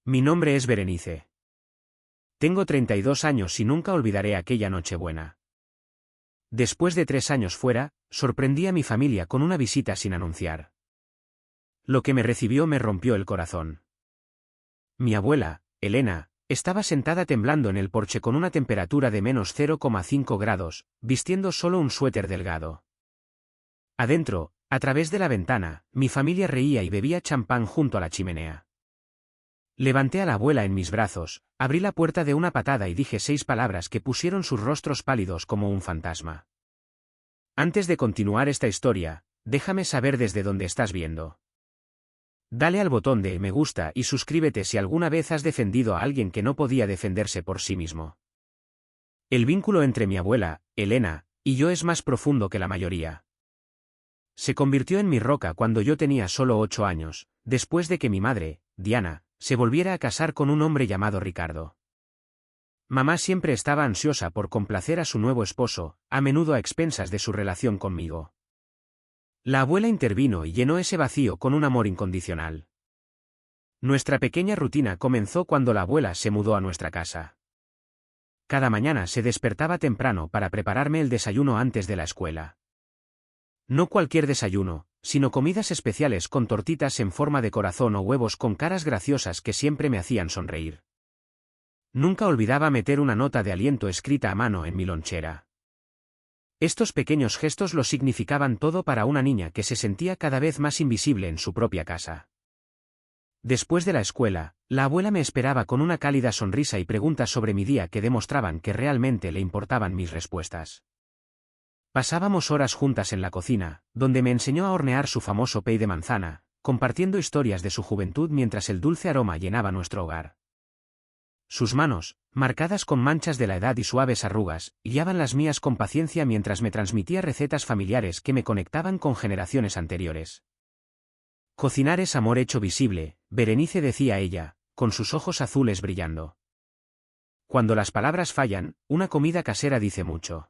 Mi nombre es Berenice. Tengo 32 años y nunca olvidaré aquella Nochebuena. Después de 3 años fuera, sorprendí a mi familia con una visita sin anunciar. Lo que me recibió me rompió el corazón. Mi abuela, Elena, estaba sentada temblando en el porche con una temperatura de -0,5 grados, vistiendo solo un suéter delgado. Adentro, a través de la ventana, mi familia reía y bebía champán junto a la chimenea. Levanté a la abuela en mis brazos, abrí la puerta de una patada y dije 6 palabras que pusieron sus rostros pálidos como un fantasma. Antes de continuar esta historia, déjame saber desde dónde estás viendo. Dale al botón de me gusta y suscríbete si alguna vez has defendido a alguien que no podía defenderse por sí mismo. El vínculo entre mi abuela, Elena, y yo es más profundo que la mayoría. Se convirtió en mi roca cuando yo tenía solo 8 años, después de que mi madre, Diana, se volviera a casar con un hombre llamado Ricardo. Mamá siempre estaba ansiosa por complacer a su nuevo esposo, a menudo a expensas de su relación conmigo. La abuela intervino y llenó ese vacío con un amor incondicional. Nuestra pequeña rutina comenzó cuando la abuela se mudó a nuestra casa. Cada mañana se despertaba temprano para prepararme el desayuno antes de la escuela. No cualquier desayuno, sino comidas especiales con tortitas en forma de corazón o huevos con caras graciosas que siempre me hacían sonreír. Nunca olvidaba meter una nota de aliento escrita a mano en mi lonchera. Estos pequeños gestos lo significaban todo para una niña que se sentía cada vez más invisible en su propia casa. Después de la escuela, la abuela me esperaba con una cálida sonrisa y preguntas sobre mi día que demostraban que realmente le importaban mis respuestas. Pasábamos horas juntas en la cocina, donde me enseñó a hornear su famoso pay de manzana, compartiendo historias de su juventud mientras el dulce aroma llenaba nuestro hogar. Sus manos, marcadas con manchas de la edad y suaves arrugas, guiaban las mías con paciencia mientras me transmitía recetas familiares que me conectaban con generaciones anteriores. Cocinar es amor hecho visible, Berenice, decía ella, con sus ojos azules brillando. Cuando las palabras fallan, una comida casera dice mucho.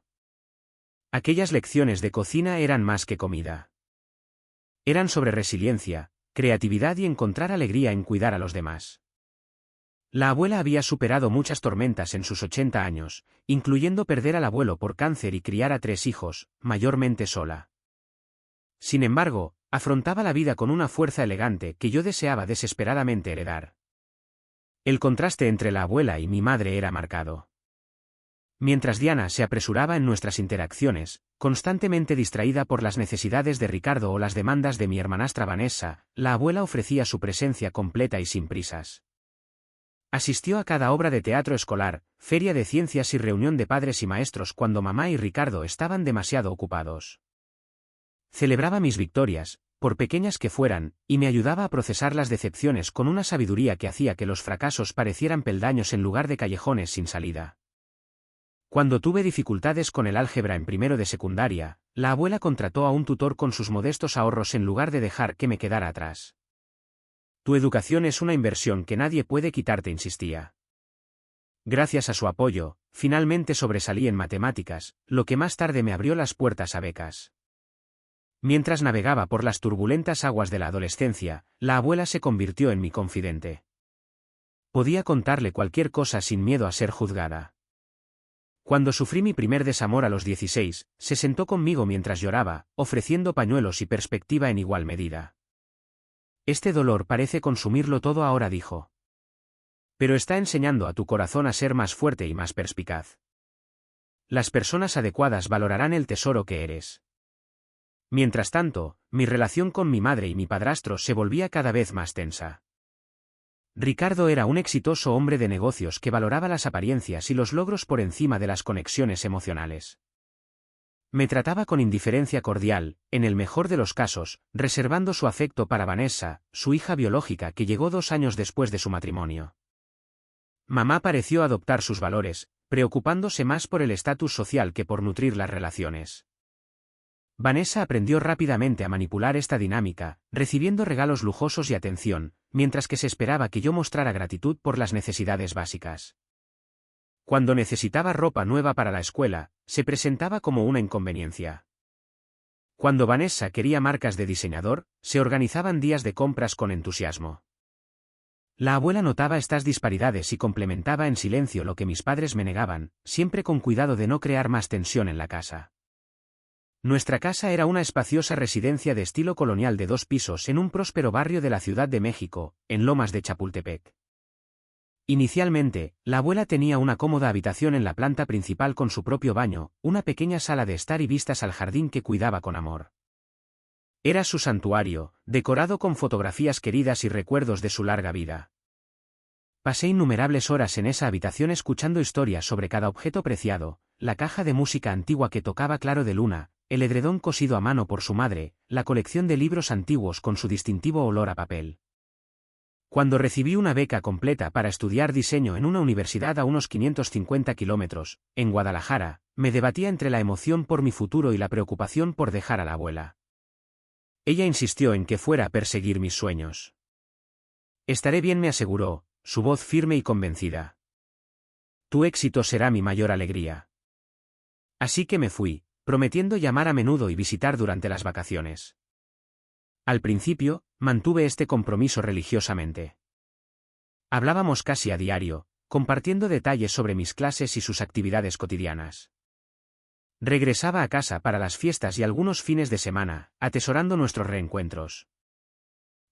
Aquellas lecciones de cocina eran más que comida. Eran sobre resiliencia, creatividad y encontrar alegría en cuidar a los demás. La abuela había superado muchas tormentas en sus 80 años, incluyendo perder al abuelo por cáncer y criar a 3 hijos, mayormente sola. Sin embargo, afrontaba la vida con una fuerza elegante que yo deseaba desesperadamente heredar. El contraste entre la abuela y mi madre era marcado. Mientras Diana se apresuraba en nuestras interacciones, constantemente distraída por las necesidades de Ricardo o las demandas de mi hermanastra Vanessa, la abuela ofrecía su presencia completa y sin prisas. Asistió a cada obra de teatro escolar, feria de ciencias y reunión de padres y maestros cuando mamá y Ricardo estaban demasiado ocupados. Celebraba mis victorias, por pequeñas que fueran, y me ayudaba a procesar las decepciones con una sabiduría que hacía que los fracasos parecieran peldaños en lugar de callejones sin salida. Cuando tuve dificultades con el álgebra en primero de secundaria, la abuela contrató a un tutor con sus modestos ahorros en lugar de dejar que me quedara atrás. Tu educación es una inversión que nadie puede quitarte, insistía. Gracias a su apoyo, finalmente sobresalí en matemáticas, lo que más tarde me abrió las puertas a becas. Mientras navegaba por las turbulentas aguas de la adolescencia, la abuela se convirtió en mi confidente. Podía contarle cualquier cosa sin miedo a ser juzgada. Cuando sufrí mi primer desamor a los 16, se sentó conmigo mientras lloraba, ofreciendo pañuelos y perspectiva en igual medida. Este dolor parece consumirlo todo ahora, dijo. Pero está enseñando a tu corazón a ser más fuerte y más perspicaz. Las personas adecuadas valorarán el tesoro que eres. Mientras tanto, mi relación con mi madre y mi padrastro se volvía cada vez más tensa. Ricardo era un exitoso hombre de negocios que valoraba las apariencias y los logros por encima de las conexiones emocionales. Me trataba con indiferencia cordial, en el mejor de los casos, reservando su afecto para Vanessa, su hija biológica que llegó 2 años después de su matrimonio. Mamá pareció adoptar sus valores, preocupándose más por el estatus social que por nutrir las relaciones. Vanessa aprendió rápidamente a manipular esta dinámica, recibiendo regalos lujosos y atención, mientras que se esperaba que yo mostrara gratitud por las necesidades básicas. Cuando necesitaba ropa nueva para la escuela, se presentaba como una inconveniencia. Cuando Vanessa quería marcas de diseñador, se organizaban días de compras con entusiasmo. La abuela notaba estas disparidades y complementaba en silencio lo que mis padres me negaban, siempre con cuidado de no crear más tensión en la casa. Nuestra casa era una espaciosa residencia de estilo colonial de 2 pisos en un próspero barrio de la Ciudad de México, en Lomas de Chapultepec. Inicialmente, la abuela tenía una cómoda habitación en la planta principal con su propio baño, una pequeña sala de estar y vistas al jardín que cuidaba con amor. Era su santuario, decorado con fotografías queridas y recuerdos de su larga vida. Pasé innumerables horas en esa habitación escuchando historias sobre cada objeto preciado, la caja de música antigua que tocaba Claro de Luna, el edredón cosido a mano por su madre, la colección de libros antiguos con su distintivo olor a papel. Cuando recibí una beca completa para estudiar diseño en una universidad a unos 550 kilómetros, en Guadalajara, me debatía entre la emoción por mi futuro y la preocupación por dejar a la abuela. Ella insistió en que fuera a perseguir mis sueños. Estaré bien, me aseguró, su voz firme y convencida. Tu éxito será mi mayor alegría. Así que me fui, prometiendo llamar a menudo y visitar durante las vacaciones. Al principio, mantuve este compromiso religiosamente. Hablábamos casi a diario, compartiendo detalles sobre mis clases y sus actividades cotidianas. Regresaba a casa para las fiestas y algunos fines de semana, atesorando nuestros reencuentros.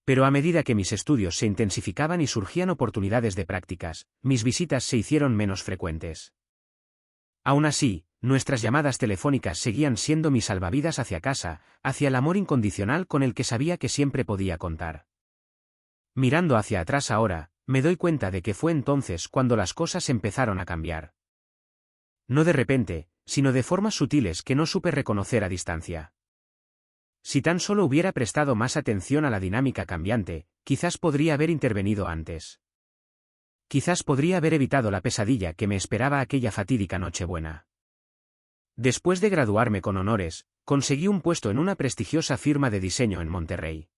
Pero a medida que mis estudios se intensificaban y surgían oportunidades de prácticas, mis visitas se hicieron menos frecuentes. Aún así, nuestras llamadas telefónicas seguían siendo mi salvavidas hacia casa, hacia el amor incondicional con el que sabía que siempre podía contar. Mirando hacia atrás ahora, me doy cuenta de que fue entonces cuando las cosas empezaron a cambiar. No de repente, sino de formas sutiles que no supe reconocer a distancia. Si tan solo hubiera prestado más atención a la dinámica cambiante, quizás podría haber intervenido antes. Quizás podría haber evitado la pesadilla que me esperaba aquella fatídica Nochebuena. Después de graduarme con honores, conseguí un puesto en una prestigiosa firma de diseño en Monterrey.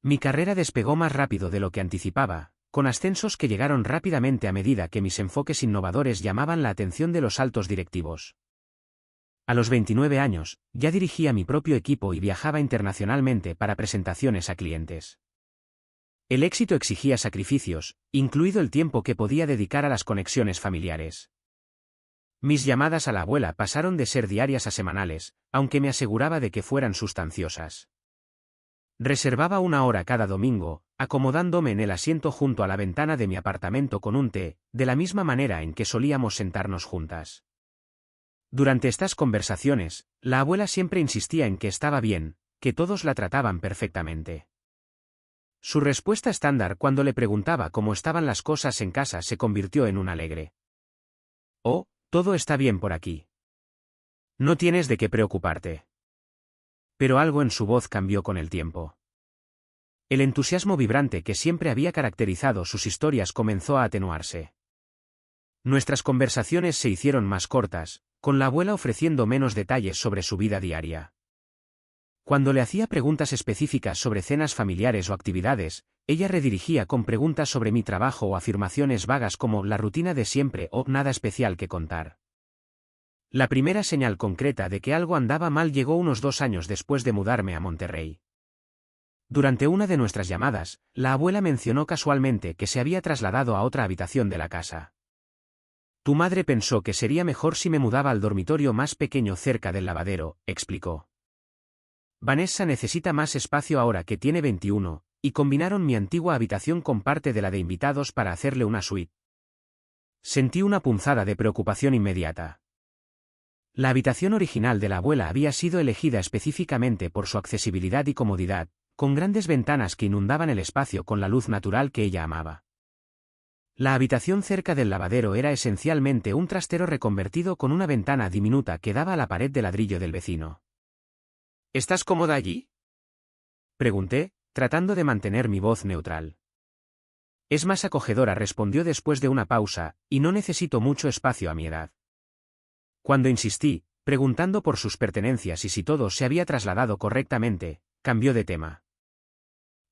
Mi carrera despegó más rápido de lo que anticipaba, con ascensos que llegaron rápidamente a medida que mis enfoques innovadores llamaban la atención de los altos directivos. A los 29 años, ya dirigía mi propio equipo y viajaba internacionalmente para presentaciones a clientes. El éxito exigía sacrificios, incluido el tiempo que podía dedicar a las conexiones familiares. Mis llamadas a la abuela pasaron de ser diarias a semanales, aunque me aseguraba de que fueran sustanciosas. Reservaba 1 hora cada domingo, acomodándome en el asiento junto a la ventana de mi apartamento con un té, de la misma manera en que solíamos sentarnos juntas. Durante estas conversaciones, la abuela siempre insistía en que estaba bien, que todos la trataban perfectamente. Su respuesta estándar cuando le preguntaba cómo estaban las cosas en casa se convirtió en un alegre: «Oh, todo está bien por aquí. No tienes de qué preocuparte». Pero algo en su voz cambió con el tiempo. El entusiasmo vibrante que siempre había caracterizado sus historias comenzó a atenuarse. Nuestras conversaciones se hicieron más cortas, con la abuela ofreciendo menos detalles sobre su vida diaria. Cuando le hacía preguntas específicas sobre cenas familiares o actividades, ella redirigía con preguntas sobre mi trabajo o afirmaciones vagas como la rutina de siempre o nada especial que contar. La primera señal concreta de que algo andaba mal llegó unos 2 años después de mudarme a Monterrey. Durante una de nuestras llamadas, la abuela mencionó casualmente que se había trasladado a otra habitación de la casa. «Tu madre pensó que sería mejor si me mudaba al dormitorio más pequeño cerca del lavadero», explicó. «Vanessa necesita más espacio ahora que tiene 21, y combinaron mi antigua habitación con parte de la de invitados para hacerle una suite». Sentí una punzada de preocupación inmediata. La habitación original de la abuela había sido elegida específicamente por su accesibilidad y comodidad, con grandes ventanas que inundaban el espacio con la luz natural que ella amaba. La habitación cerca del lavadero era esencialmente un trastero reconvertido con una ventana diminuta que daba a la pared de ladrillo del vecino. «¿Estás cómoda allí?», pregunté, tratando de mantener mi voz neutral. «Es más acogedora», respondió después de una pausa, «y no necesito mucho espacio a mi edad». Cuando insistí, preguntando por sus pertenencias y si todo se había trasladado correctamente, cambió de tema.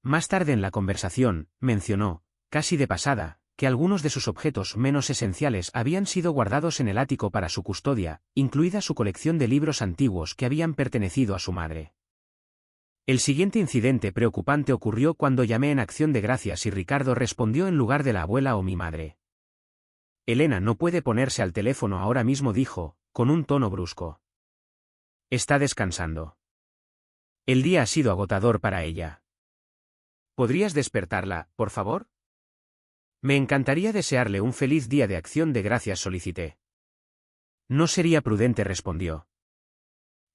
Más tarde en la conversación, mencionó, casi de pasada, que algunos de sus objetos menos esenciales habían sido guardados en el ático para su custodia, incluida su colección de libros antiguos que habían pertenecido a su madre. El siguiente incidente preocupante ocurrió cuando llamé en Acción de Gracias y Ricardo respondió en lugar de la abuela o mi madre. Elena no puede ponerse al teléfono ahora mismo, dijo, con un tono brusco. Está descansando. El día ha sido agotador para ella. ¿Podrías despertarla, por favor? Me encantaría desearle un feliz día de Acción de Gracias, solicité. No sería prudente, respondió.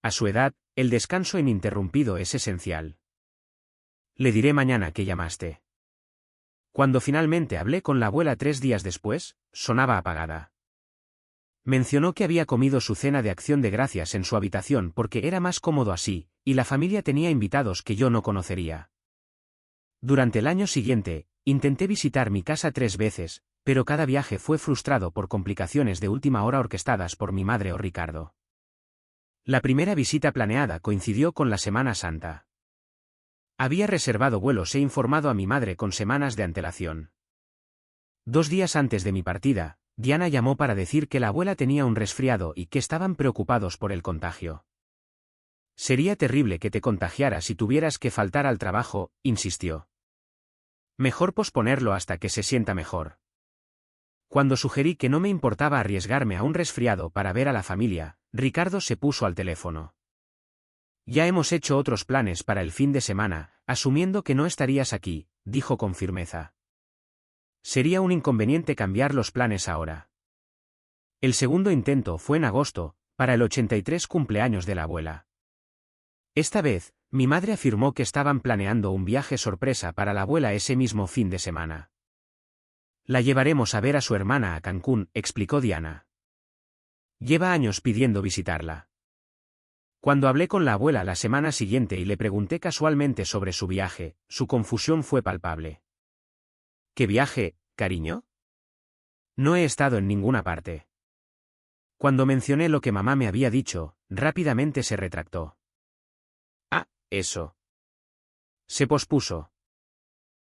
A su edad, el descanso ininterrumpido es esencial. Le diré mañana que llamaste. Cuando finalmente hablé con la abuela 3 días después, sonaba apagada. Mencionó que había comido su cena de Acción de Gracias en su habitación porque era más cómodo así, y la familia tenía invitados que yo no conocería. Durante el año siguiente, intenté visitar mi casa 3 veces, pero cada viaje fue frustrado por complicaciones de última hora orquestadas por mi madre o Ricardo. La primera visita planeada coincidió con la Semana Santa. Había reservado vuelos e informado a mi madre con semanas de antelación. 2 días antes de mi partida, Diana llamó para decir que la abuela tenía un resfriado y que estaban preocupados por el contagio. Sería terrible que te contagiaras y tuvieras que faltar al trabajo, insistió. Mejor posponerlo hasta que se sienta mejor. Cuando sugerí que no me importaba arriesgarme a un resfriado para ver a la familia, Ricardo se puso al teléfono. Ya hemos hecho otros planes para el fin de semana, asumiendo que no estarías aquí, dijo con firmeza. Sería un inconveniente cambiar los planes ahora. El segundo intento fue en agosto, para el 83 cumpleaños de la abuela. Esta vez, mi madre afirmó que estaban planeando un viaje sorpresa para la abuela ese mismo fin de semana. La llevaremos a ver a su hermana a Cancún, explicó Diana. Lleva años pidiendo visitarla. Cuando hablé con la abuela la semana siguiente y le pregunté casualmente sobre su viaje, su confusión fue palpable. ¿Qué viaje, cariño? No he estado en ninguna parte. Cuando mencioné lo que mamá me había dicho, rápidamente se retractó. Ah, eso. Se pospuso.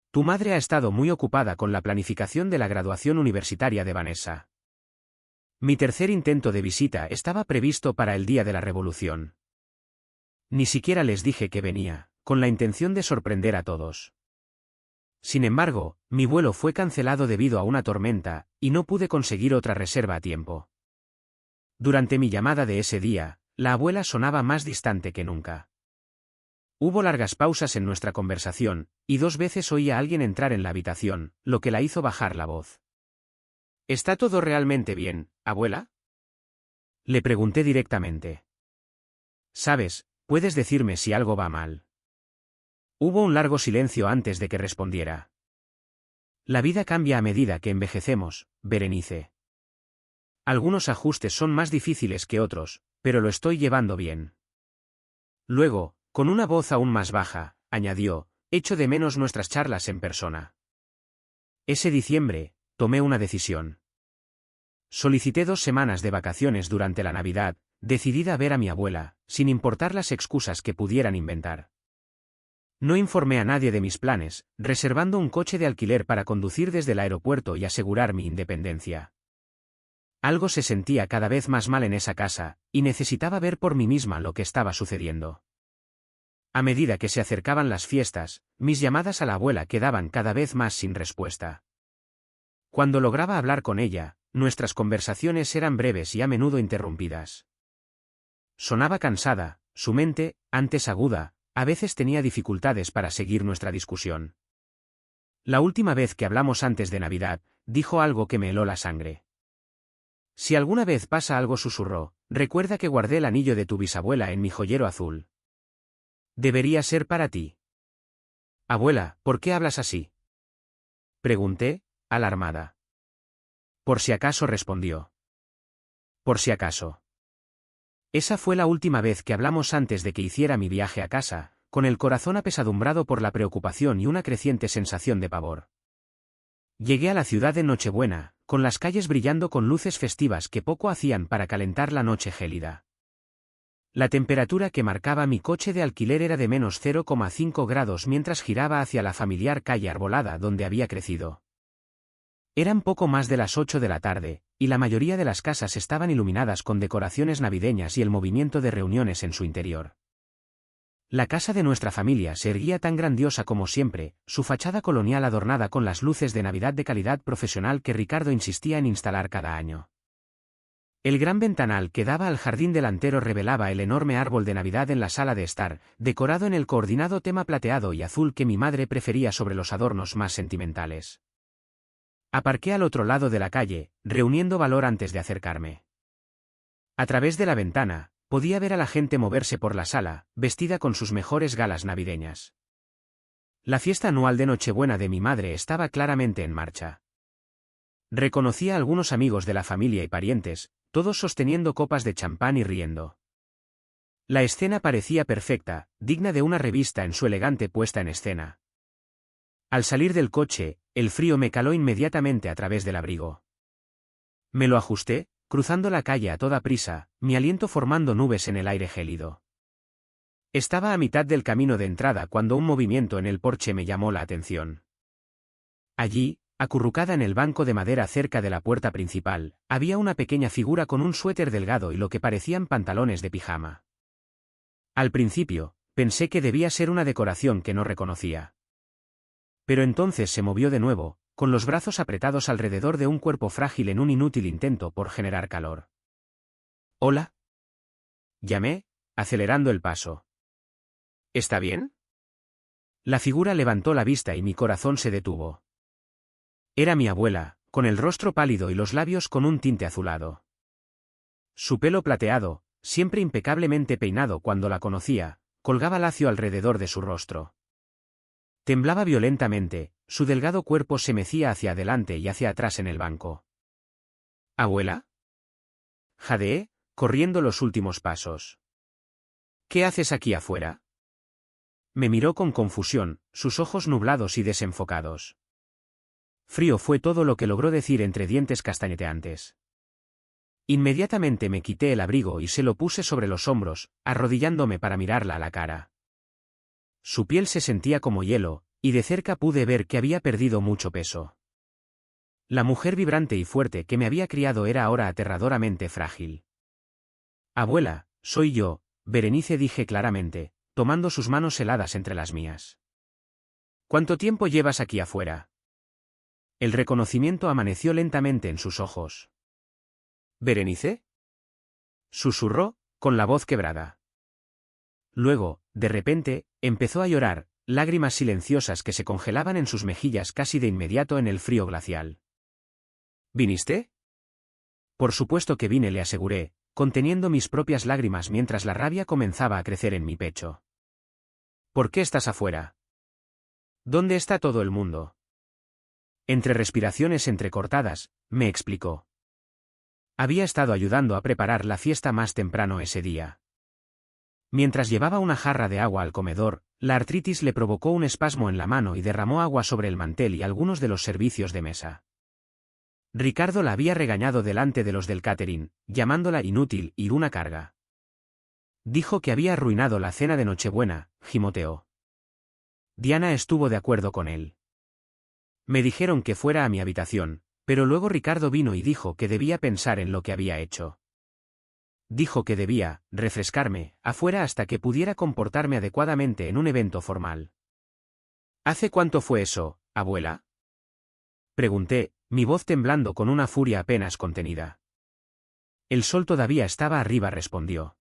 Tu madre ha estado muy ocupada con la planificación de la graduación universitaria de Vanessa. Mi tercer intento de visita estaba previsto para el día de la Revolución. Ni siquiera les dije que venía, con la intención de sorprender a todos. Sin embargo, mi vuelo fue cancelado debido a una tormenta, y no pude conseguir otra reserva a tiempo. Durante mi llamada de ese día, la abuela sonaba más distante que nunca. Hubo largas pausas en nuestra conversación, y 2 veces oí a alguien entrar en la habitación, lo que la hizo bajar la voz. ¿Está todo realmente bien, abuela? Le pregunté directamente. Sabes, puedes decirme si algo va mal. Hubo un largo silencio antes de que respondiera. La vida cambia a medida que envejecemos, Berenice. Algunos ajustes son más difíciles que otros, pero lo estoy llevando bien. Luego, con una voz aún más baja, añadió, echo de menos nuestras charlas en persona. Ese diciembre, tomé una decisión. Solicité 2 semanas de vacaciones durante la Navidad, decidida a ver a mi abuela, sin importar las excusas que pudieran inventar. No informé a nadie de mis planes, reservando un coche de alquiler para conducir desde el aeropuerto y asegurar mi independencia. Algo se sentía cada vez más mal en esa casa, y necesitaba ver por mí misma lo que estaba sucediendo. A medida que se acercaban las fiestas, mis llamadas a la abuela quedaban cada vez más sin respuesta. Cuando lograba hablar con ella, nuestras conversaciones eran breves y a menudo interrumpidas. Sonaba cansada, su mente, antes aguda, a veces tenía dificultades para seguir nuestra discusión. La última vez que hablamos antes de Navidad, dijo algo que me heló la sangre. Si alguna vez pasa algo, susurró, recuerda que guardé el anillo de tu bisabuela en mi joyero azul. Debería ser para ti. Abuela, ¿por qué hablas así? Pregunté, alarmada. Por si acaso, respondió. Por si acaso. Esa fue la última vez que hablamos antes de que hiciera mi viaje a casa, con el corazón apesadumbrado por la preocupación y una creciente sensación de pavor. Llegué a la ciudad de Nochebuena, con las calles brillando con luces festivas que poco hacían para calentar la noche gélida. La temperatura que marcaba mi coche de alquiler era de menos 0,5 grados mientras giraba hacia la familiar calle arbolada donde había crecido. Eran poco más de las 8 de la tarde, y la mayoría de las casas estaban iluminadas con decoraciones navideñas y el movimiento de reuniones en su interior. La casa de nuestra familia se erguía tan grandiosa como siempre, su fachada colonial adornada con las luces de Navidad de calidad profesional que Ricardo insistía en instalar cada año. El gran ventanal que daba al jardín delantero revelaba el enorme árbol de Navidad en la sala de estar, decorado en el coordinado tema plateado y azul que mi madre prefería sobre los adornos más sentimentales. Aparqué al otro lado de la calle, reuniendo valor antes de acercarme. A través de la ventana, podía ver a la gente moverse por la sala, vestida con sus mejores galas navideñas. La fiesta anual de Nochebuena de mi madre estaba claramente en marcha. Reconocía a algunos amigos de la familia y parientes, todos sosteniendo copas de champán y riendo. La escena parecía perfecta, digna de una revista en su elegante puesta en escena. Al salir del coche, el frío me caló inmediatamente a través del abrigo. Me lo ajusté, cruzando la calle a toda prisa, mi aliento formando nubes en el aire gélido. Estaba a mitad del camino de entrada cuando un movimiento en el porche me llamó la atención. Allí, acurrucada en el banco de madera cerca de la puerta principal, había una pequeña figura con un suéter delgado y lo que parecían pantalones de pijama. Al principio, pensé que debía ser una decoración que no reconocía. Pero entonces se movió de nuevo, con los brazos apretados alrededor de un cuerpo frágil en un inútil intento por generar calor. «¿Hola?», llamé, acelerando el paso. «¿Está bien?». La figura levantó la vista y mi corazón se detuvo. Era mi abuela, con el rostro pálido y los labios con un tinte azulado. Su pelo plateado, siempre impecablemente peinado cuando la conocía, colgaba lacio alrededor de su rostro. Temblaba violentamente, su delgado cuerpo se mecía hacia adelante y hacia atrás en el banco. «¿Abuela?», jadeé, corriendo los últimos pasos. «¿Qué haces aquí afuera?». Me miró con confusión, sus ojos nublados y desenfocados. Frío fue todo lo que logró decir entre dientes castañeteantes. Inmediatamente me quité el abrigo y se lo puse sobre los hombros, arrodillándome para mirarla a la cara. Su piel se sentía como hielo, y de cerca pude ver que había perdido mucho peso. La mujer vibrante y fuerte que me había criado era ahora aterradoramente frágil. «Abuela, soy yo», Berenice, dije claramente, tomando sus manos heladas entre las mías. «¿Cuánto tiempo llevas aquí afuera?». El reconocimiento amaneció lentamente en sus ojos. «¿Berenice?», susurró, con la voz quebrada. Luego, de repente, empezó a llorar, lágrimas silenciosas que se congelaban en sus mejillas casi de inmediato en el frío glacial. «¿Viniste?». «Por supuesto que vine», le aseguré, conteniendo mis propias lágrimas mientras la rabia comenzaba a crecer en mi pecho. «¿Por qué estás afuera?». «¿Dónde está todo el mundo?». Entre respiraciones entrecortadas, me explicó. Había estado ayudando a preparar la fiesta más temprano ese día. Mientras llevaba una jarra de agua al comedor, la artritis le provocó un espasmo en la mano y derramó agua sobre el mantel y algunos de los servicios de mesa. Ricardo la había regañado delante de los del catering, llamándola inútil y una carga. Dijo que había arruinado la cena de Nochebuena, gimoteó. Diana estuvo de acuerdo con él. Me dijeron que fuera a mi habitación, pero luego Ricardo vino y dijo que debía pensar en lo que había hecho. Dijo que debía refrescarme afuera hasta que pudiera comportarme adecuadamente en un evento formal. ¿Hace cuánto fue eso, abuela?», pregunté, mi voz temblando con una furia apenas contenida. «El sol todavía estaba arriba», respondió.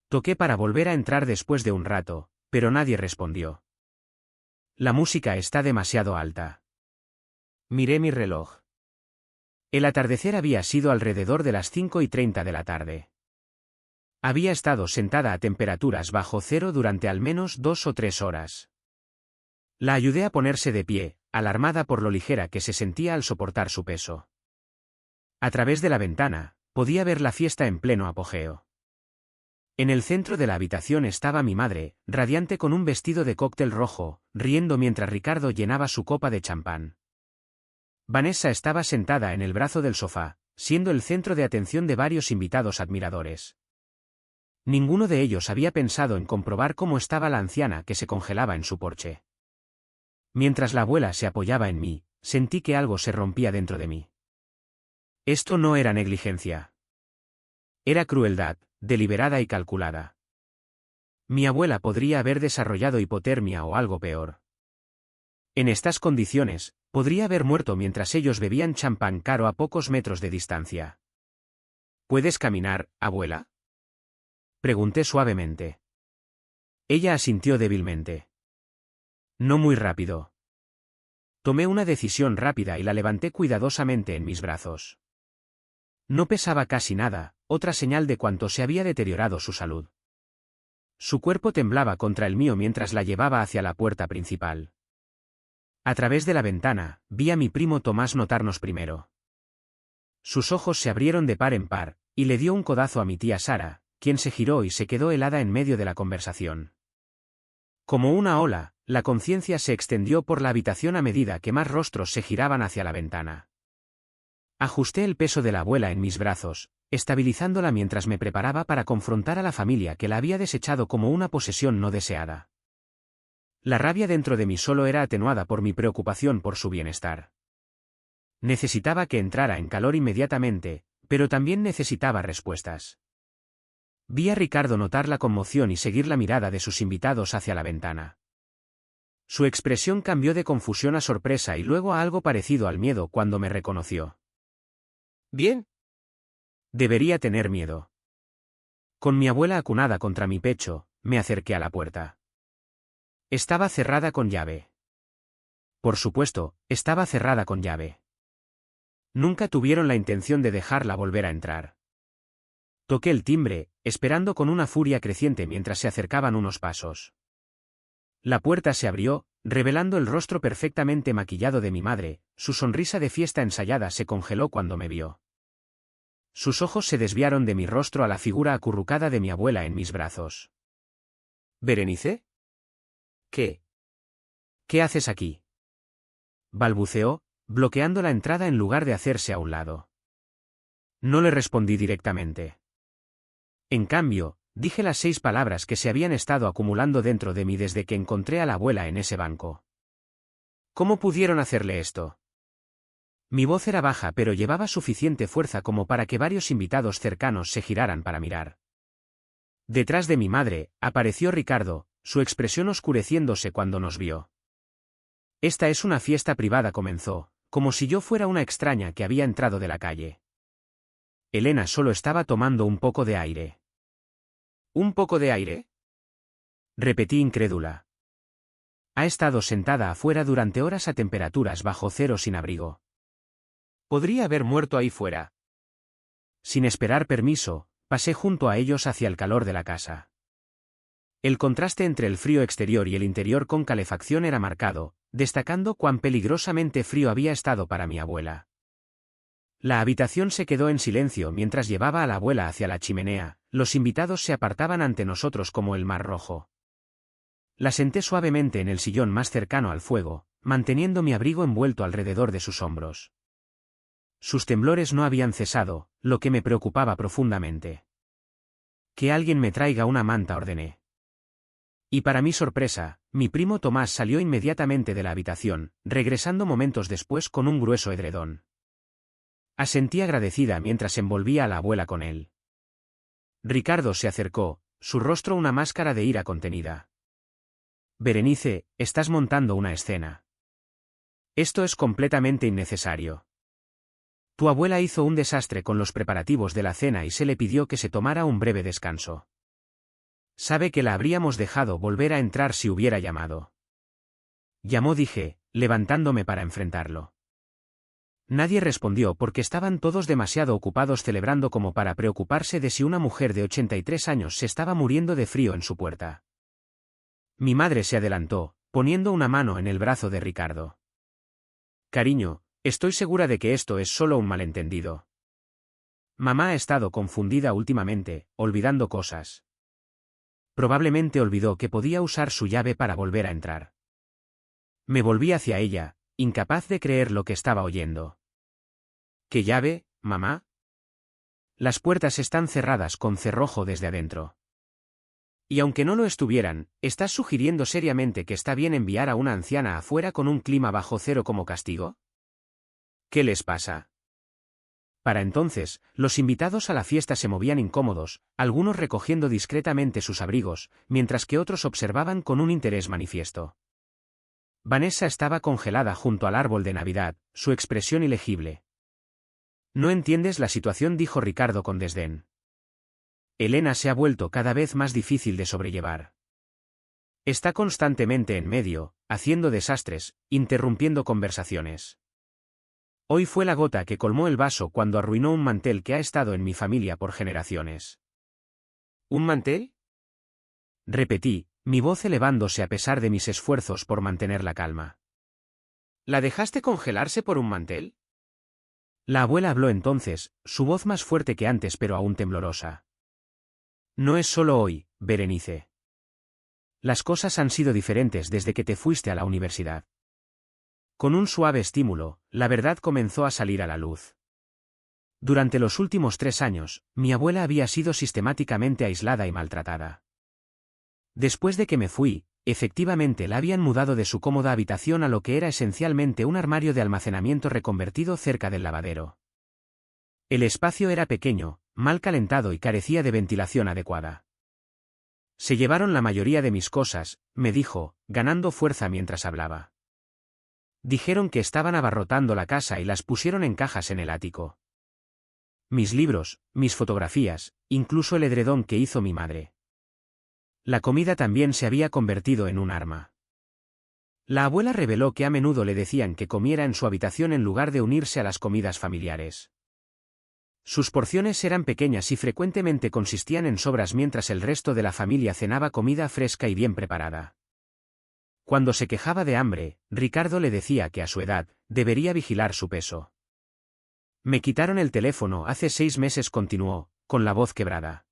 Toqué para volver a entrar después de un rato, pero nadie respondió. «La música está demasiado alta». Miré mi reloj. El atardecer había sido alrededor de las 5:30 de la tarde. Había estado sentada a temperaturas bajo cero durante al menos 2 o 3 horas. La ayudé a ponerse de pie, alarmada por lo ligera que se sentía al soportar su peso. A través de la ventana, podía ver la fiesta en pleno apogeo. En el centro de la habitación estaba mi madre, radiante con un vestido de cóctel rojo, riendo mientras Ricardo llenaba su copa de champán. Vanessa estaba sentada en el brazo del sofá, siendo el centro de atención de varios invitados admiradores. Ninguno de ellos había pensado en comprobar cómo estaba la anciana que se congelaba en su porche. Mientras la abuela se apoyaba en mí, sentí que algo se rompía dentro de mí. Esto no era negligencia. Era crueldad, deliberada y calculada. Mi abuela podría haber desarrollado hipotermia o algo peor. En estas condiciones, podría haber muerto mientras ellos bebían champán caro a pocos metros de distancia. ¿Puedes caminar, abuela? Pregunté suavemente. Ella asintió débilmente. No muy rápido. Tomé una decisión rápida y la levanté cuidadosamente en mis brazos. No pesaba casi nada, otra señal de cuánto se había deteriorado su salud. Su cuerpo temblaba contra el mío mientras la llevaba hacia la puerta principal. A través de la ventana, vi a mi primo Tomás notarnos primero. Sus ojos se abrieron de par en par, y le dio un codazo a mi tía Sara, quien se giró y se quedó helada en medio de la conversación. Como una ola, la conciencia se extendió por la habitación a medida que más rostros se giraban hacia la ventana. Ajusté el peso de la abuela en mis brazos, estabilizándola mientras me preparaba para confrontar a la familia que la había desechado como una posesión no deseada. La rabia dentro de mí solo era atenuada por mi preocupación por su bienestar. Necesitaba que entrara en calor inmediatamente, pero también necesitaba respuestas. Vi a Ricardo notar la conmoción y seguir la mirada de sus invitados hacia la ventana. Su expresión cambió de confusión a sorpresa y luego a algo parecido al miedo cuando me reconoció. ¿Bien? Debería tener miedo. Con mi abuela acunada contra mi pecho, me acerqué a la puerta. Estaba cerrada con llave. Por supuesto, estaba cerrada con llave. Nunca tuvieron la intención de dejarla volver a entrar. Toqué el timbre, esperando con una furia creciente mientras se acercaban unos pasos. La puerta se abrió, revelando el rostro perfectamente maquillado de mi madre, su sonrisa de fiesta ensayada se congeló cuando me vio. Sus ojos se desviaron de mi rostro a la figura acurrucada de mi abuela en mis brazos. ¿Berenice? ¿Qué? ¿Qué haces aquí? Balbuceó, bloqueando la entrada en lugar de hacerse a un lado. No le respondí directamente. En cambio, dije las 6 palabras que se habían estado acumulando dentro de mí desde que encontré a la abuela en ese banco. ¿Cómo pudieron hacerle esto? Mi voz era baja pero llevaba suficiente fuerza como para que varios invitados cercanos se giraran para mirar. Detrás de mi madre, apareció Ricardo, su expresión oscureciéndose cuando nos vio. Esta es una fiesta privada, comenzó, como si yo fuera una extraña que había entrado de la calle. Elena solo estaba tomando un poco de aire. ¿Un poco de aire? Repetí incrédula. Ha estado sentada afuera durante horas a temperaturas bajo cero sin abrigo. Podría haber muerto ahí fuera. Sin esperar permiso, pasé junto a ellos hacia el calor de la casa. El contraste entre el frío exterior y el interior con calefacción era marcado, destacando cuán peligrosamente frío había estado para mi abuela. La habitación se quedó en silencio mientras llevaba a la abuela hacia la chimenea, los invitados se apartaban ante nosotros como el mar rojo. La senté suavemente en el sillón más cercano al fuego, manteniendo mi abrigo envuelto alrededor de sus hombros. Sus temblores no habían cesado, lo que me preocupaba profundamente. Que alguien me traiga una manta, ordené. Y para mi sorpresa, mi primo Tomás salió inmediatamente de la habitación, regresando momentos después con un grueso edredón. Asentí agradecida mientras envolvía a la abuela con él. Ricardo se acercó, su rostro una máscara de ira contenida. Berenice, estás montando una escena. Esto es completamente innecesario. Tu abuela hizo un desastre con los preparativos de la cena y se le pidió que se tomara un breve descanso. Sabe que la habríamos dejado volver a entrar si hubiera llamado. Llamó, dije, levantándome para enfrentarlo. Nadie respondió porque estaban todos demasiado ocupados celebrando como para preocuparse de si una mujer de 83 años se estaba muriendo de frío en su puerta. Mi madre se adelantó, poniendo una mano en el brazo de Ricardo. Cariño, estoy segura de que esto es solo un malentendido. Mamá ha estado confundida últimamente, olvidando cosas. Probablemente olvidó que podía usar su llave para volver a entrar. Me volví hacia ella, incapaz de creer lo que estaba oyendo. ¿Qué llave, mamá? Las puertas están cerradas con cerrojo desde adentro. Y aunque no lo estuvieran, ¿estás sugiriendo seriamente que está bien enviar a una anciana afuera con un clima bajo cero como castigo? ¿Qué les pasa? Para entonces, los invitados a la fiesta se movían incómodos, algunos recogiendo discretamente sus abrigos, mientras que otros observaban con un interés manifiesto. Vanessa estaba congelada junto al árbol de Navidad, su expresión ilegible. «No entiendes la situación», dijo Ricardo con desdén. «Elena se ha vuelto cada vez más difícil de sobrellevar. Está constantemente en medio, haciendo desastres, interrumpiendo conversaciones. Hoy fue la gota que colmó el vaso cuando arruinó un mantel que ha estado en mi familia por generaciones». ¿Un mantel? Repetí, mi voz elevándose a pesar de mis esfuerzos por mantener la calma. ¿La dejaste congelarse por un mantel? La abuela habló entonces, su voz más fuerte que antes pero aún temblorosa. «No es solo hoy, Berenice. Las cosas han sido diferentes desde que te fuiste a la universidad». Con un suave estímulo, la verdad comenzó a salir a la luz. Durante los últimos 3 años, mi abuela había sido sistemáticamente aislada y maltratada. Después de que me fui, efectivamente la habían mudado de su cómoda habitación a lo que era esencialmente un armario de almacenamiento reconvertido cerca del lavadero. El espacio era pequeño, mal calentado y carecía de ventilación adecuada. «Se llevaron la mayoría de mis cosas», me dijo, ganando fuerza mientras hablaba. «Dijeron que estaban abarrotando la casa y las pusieron en cajas en el ático. Mis libros, mis fotografías, incluso el edredón que hizo mi madre. La comida también se había convertido en un arma». La abuela reveló que a menudo le decían que comiera en su habitación en lugar de unirse a las comidas familiares. Sus porciones eran pequeñas y frecuentemente consistían en sobras mientras el resto de la familia cenaba comida fresca y bien preparada. Cuando se quejaba de hambre, Ricardo le decía que a su edad, debería vigilar su peso. «Me quitaron el teléfono hace 6 meses», continuó, con la voz quebrada.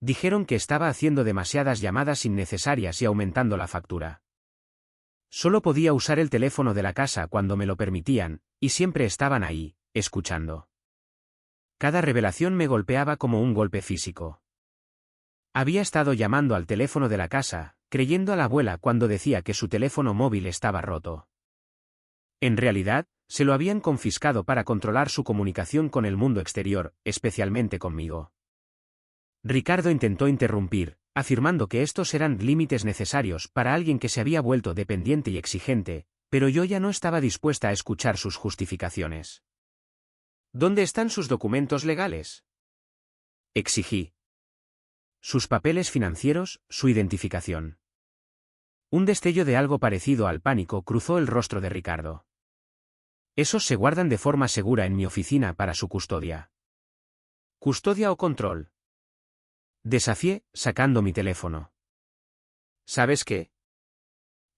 «Dijeron que estaba haciendo demasiadas llamadas innecesarias y aumentando la factura. Solo podía usar el teléfono de la casa cuando me lo permitían, y siempre estaban ahí, escuchando. Cada revelación me golpeaba como un golpe físico. Había estado llamando al teléfono de la casa, creyendo a la abuela cuando decía que su teléfono móvil estaba roto. En realidad, se lo habían confiscado para controlar su comunicación con el mundo exterior, especialmente conmigo». Ricardo intentó interrumpir, afirmando que estos eran límites necesarios para alguien que se había vuelto dependiente y exigente, pero yo ya no estaba dispuesta a escuchar sus justificaciones. «¿Dónde están sus documentos legales?», exigí. «Sus papeles financieros, su identificación». Un destello de algo parecido al pánico cruzó el rostro de Ricardo. «Esos se guardan de forma segura en mi oficina para su custodia». «¿Custodia o control?», desafié, sacando mi teléfono. «¿Sabes qué?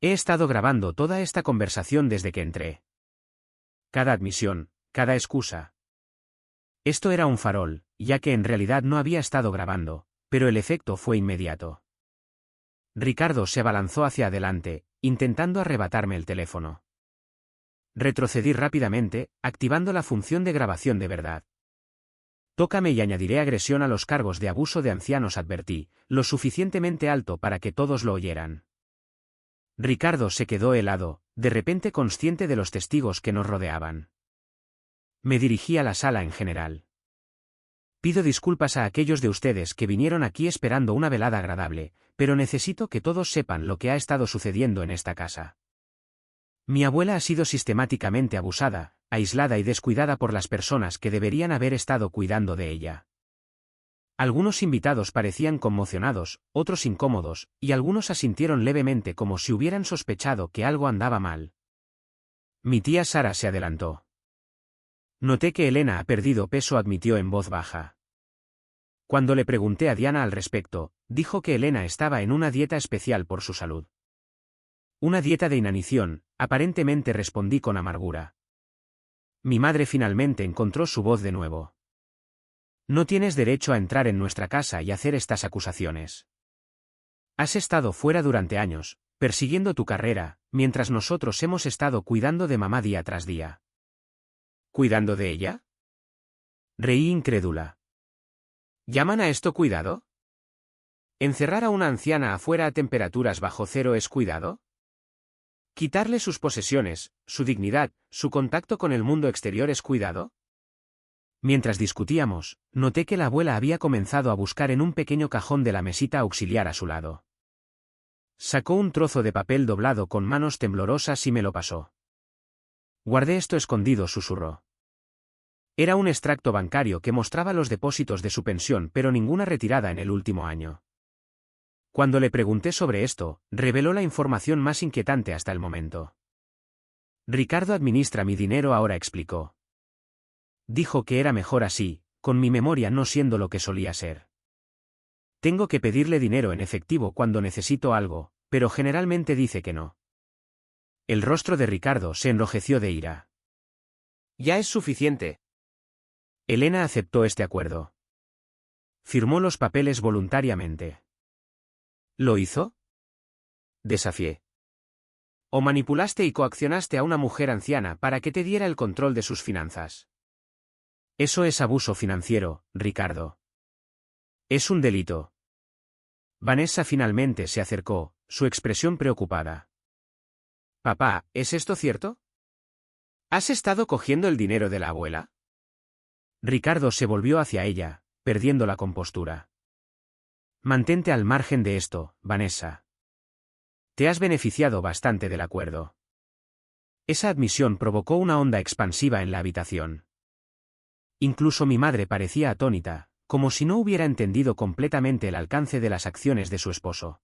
He estado grabando toda esta conversación desde que entré. Cada admisión, cada excusa. Esto era un farol, ya que en realidad no había estado grabando, pero el efecto fue inmediato». Ricardo se abalanzó hacia adelante, intentando arrebatarme el teléfono. Retrocedí rápidamente, activando la función de grabación de verdad. «Tócame y añadiré agresión a los cargos de abuso de ancianos», advertí, lo suficientemente alto para que todos lo oyeran. Ricardo se quedó helado, de repente consciente de los testigos que nos rodeaban. Me dirigí a la sala en general. «Pido disculpas a aquellos de ustedes que vinieron aquí esperando una velada agradable, pero necesito que todos sepan lo que ha estado sucediendo en esta casa. Mi abuela ha sido sistemáticamente abusada, aislada y descuidada por las personas que deberían haber estado cuidando de ella». Algunos invitados parecían conmocionados, otros incómodos, y algunos asintieron levemente como si hubieran sospechado que algo andaba mal. Mi tía Sara se adelantó. «Noté que Elena ha perdido peso», admitió en voz baja. Cuando le pregunté a Diana al respecto, dijo que Elena estaba en una dieta especial por su salud. «Una dieta de inanición», aparentemente respondí con amargura. Mi madre finalmente encontró su voz de nuevo. «No tienes derecho a entrar en nuestra casa y hacer estas acusaciones. Has estado fuera durante años, persiguiendo tu carrera, mientras nosotros hemos estado cuidando de mamá día tras día». ¿Cuidando de ella? Reí incrédula. ¿Llaman a esto cuidado? ¿Encerrar a una anciana afuera a temperaturas bajo cero es cuidado? ¿Quitarle sus posesiones, su dignidad, su contacto con el mundo exterior es cuidado? Mientras discutíamos, noté que la abuela había comenzado a buscar en un pequeño cajón de la mesita auxiliar a su lado. Sacó un trozo de papel doblado con manos temblorosas y me lo pasó. Guardé esto escondido, susurró. Era un extracto bancario que mostraba los depósitos de su pensión, pero ninguna retirada en el último año. Cuando le pregunté sobre esto, reveló la información más inquietante hasta el momento. Ricardo administra mi dinero ahora, explicó. Dijo que era mejor así, con mi memoria no siendo lo que solía ser. Tengo que pedirle dinero en efectivo cuando necesito algo, pero generalmente dice que no. El rostro de Ricardo se enrojeció de ira. Ya es suficiente. Elena aceptó este acuerdo. Firmó los papeles voluntariamente. ¿Lo hizo? Desafié. ¿O manipulaste y coaccionaste a una mujer anciana para que te diera el control de sus finanzas? Eso es abuso financiero, Ricardo. Es un delito. Vanessa finalmente se acercó, su expresión preocupada. Papá, ¿es esto cierto? ¿Has estado cogiendo el dinero de la abuela? Ricardo se volvió hacia ella, perdiendo la compostura. Mantente al margen de esto, Vanessa. Te has beneficiado bastante del acuerdo. Esa admisión provocó una onda expansiva en la habitación. Incluso mi madre parecía atónita, como si no hubiera entendido completamente el alcance de las acciones de su esposo.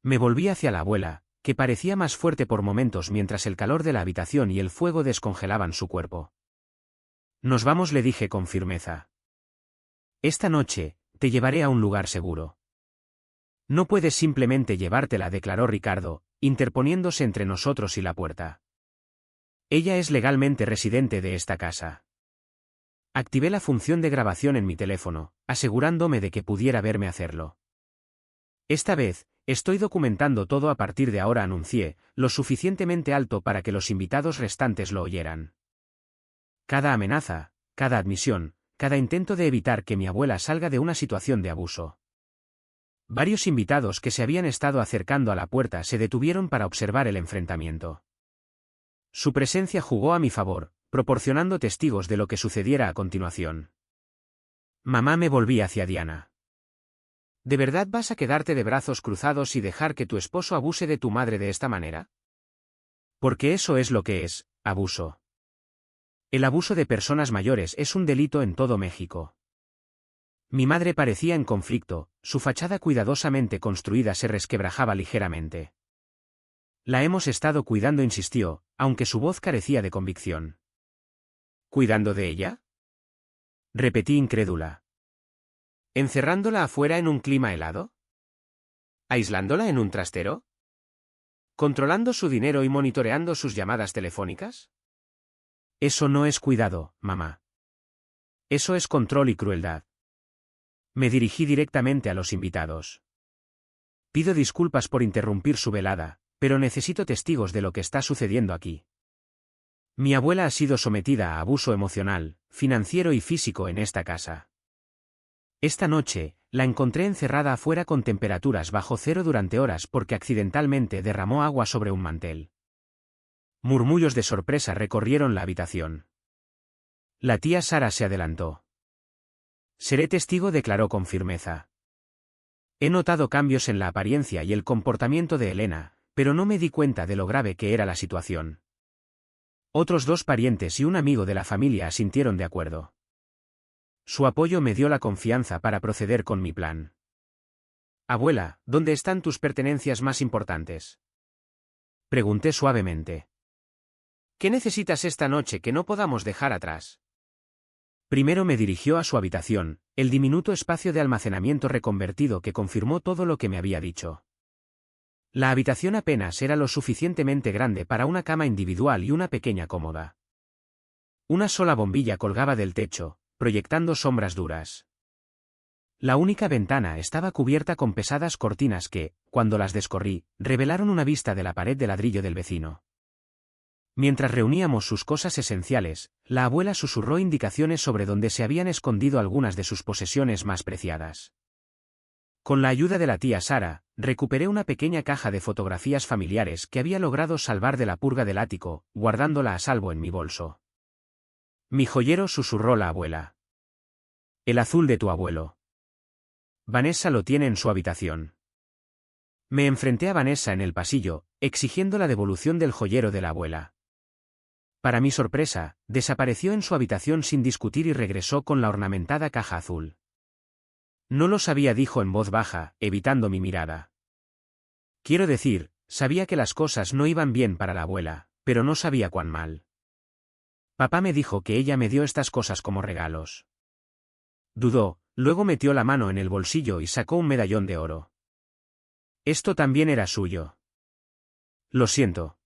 Me volví hacia la abuela, que parecía más fuerte por momentos mientras el calor de la habitación y el fuego descongelaban su cuerpo. Nos vamos, le dije con firmeza. Esta noche, te llevaré a un lugar seguro. No puedes simplemente llevártela, declaró Ricardo, interponiéndose entre nosotros y la puerta. Ella es legalmente residente de esta casa. Activé la función de grabación en mi teléfono, asegurándome de que pudiera verme hacerlo. Esta vez, estoy documentando todo a partir de ahora, anuncié, lo suficientemente alto para que los invitados restantes lo oyeran. Cada amenaza, cada admisión, cada intento de evitar que mi abuela salga de una situación de abuso. Varios invitados que se habían estado acercando a la puerta se detuvieron para observar el enfrentamiento. Su presencia jugó a mi favor, proporcionando testigos de lo que sucediera a continuación. Mamá, me volví hacia Diana. ¿De verdad vas a quedarte de brazos cruzados y dejar que tu esposo abuse de tu madre de esta manera? Porque eso es lo que es, abuso. El abuso de personas mayores es un delito en todo México. Mi madre parecía en conflicto, su fachada cuidadosamente construida se resquebrajaba ligeramente. La hemos estado cuidando, insistió, aunque su voz carecía de convicción. ¿Cuidando de ella? Repetí incrédula. ¿Encerrándola afuera en un clima helado? ¿Aislándola en un trastero? ¿Controlando su dinero y monitoreando sus llamadas telefónicas? Eso no es cuidado, mamá. Eso es control y crueldad. Me dirigí directamente a los invitados. Pido disculpas por interrumpir su velada, pero necesito testigos de lo que está sucediendo aquí. Mi abuela ha sido sometida a abuso emocional, financiero y físico en esta casa. Esta noche, la encontré encerrada afuera con temperaturas bajo cero durante horas porque accidentalmente derramó agua sobre un mantel. Murmullos de sorpresa recorrieron la habitación. La tía Sara se adelantó. Seré testigo, declaró con firmeza. He notado cambios en la apariencia y el comportamiento de Elena, pero no me di cuenta de lo grave que era la situación. Otros dos parientes y un amigo de la familia asintieron de acuerdo. Su apoyo me dio la confianza para proceder con mi plan. Abuela, ¿dónde están tus pertenencias más importantes? Pregunté suavemente. ¿Qué necesitas esta noche que no podamos dejar atrás? Primero me dirigió a su habitación, el diminuto espacio de almacenamiento reconvertido que confirmó todo lo que me había dicho. La habitación apenas era lo suficientemente grande para una cama individual y una pequeña cómoda. Una sola bombilla colgaba del techo, proyectando sombras duras. La única ventana estaba cubierta con pesadas cortinas que, cuando las descorrí, revelaron una vista de la pared de ladrillo del vecino. Mientras reuníamos sus cosas esenciales, la abuela susurró indicaciones sobre dónde se habían escondido algunas de sus posesiones más preciadas. Con la ayuda de la tía Sara, recuperé una pequeña caja de fotografías familiares que había logrado salvar de la purga del ático, guardándola a salvo en mi bolso. Mi joyero, susurró la abuela. El azul de tu abuelo. Vanessa lo tiene en su habitación. Me enfrenté a Vanessa en el pasillo, exigiendo la devolución del joyero de la abuela. Para mi sorpresa, desapareció en su habitación sin discutir y regresó con la ornamentada caja azul. No lo sabía, dijo en voz baja, evitando mi mirada. Quiero decir, sabía que las cosas no iban bien para la abuela, pero no sabía cuán mal. Papá me dijo que ella me dio estas cosas como regalos. Dudó, luego metió la mano en el bolsillo y sacó un medallón de oro. Esto también era suyo. Lo siento.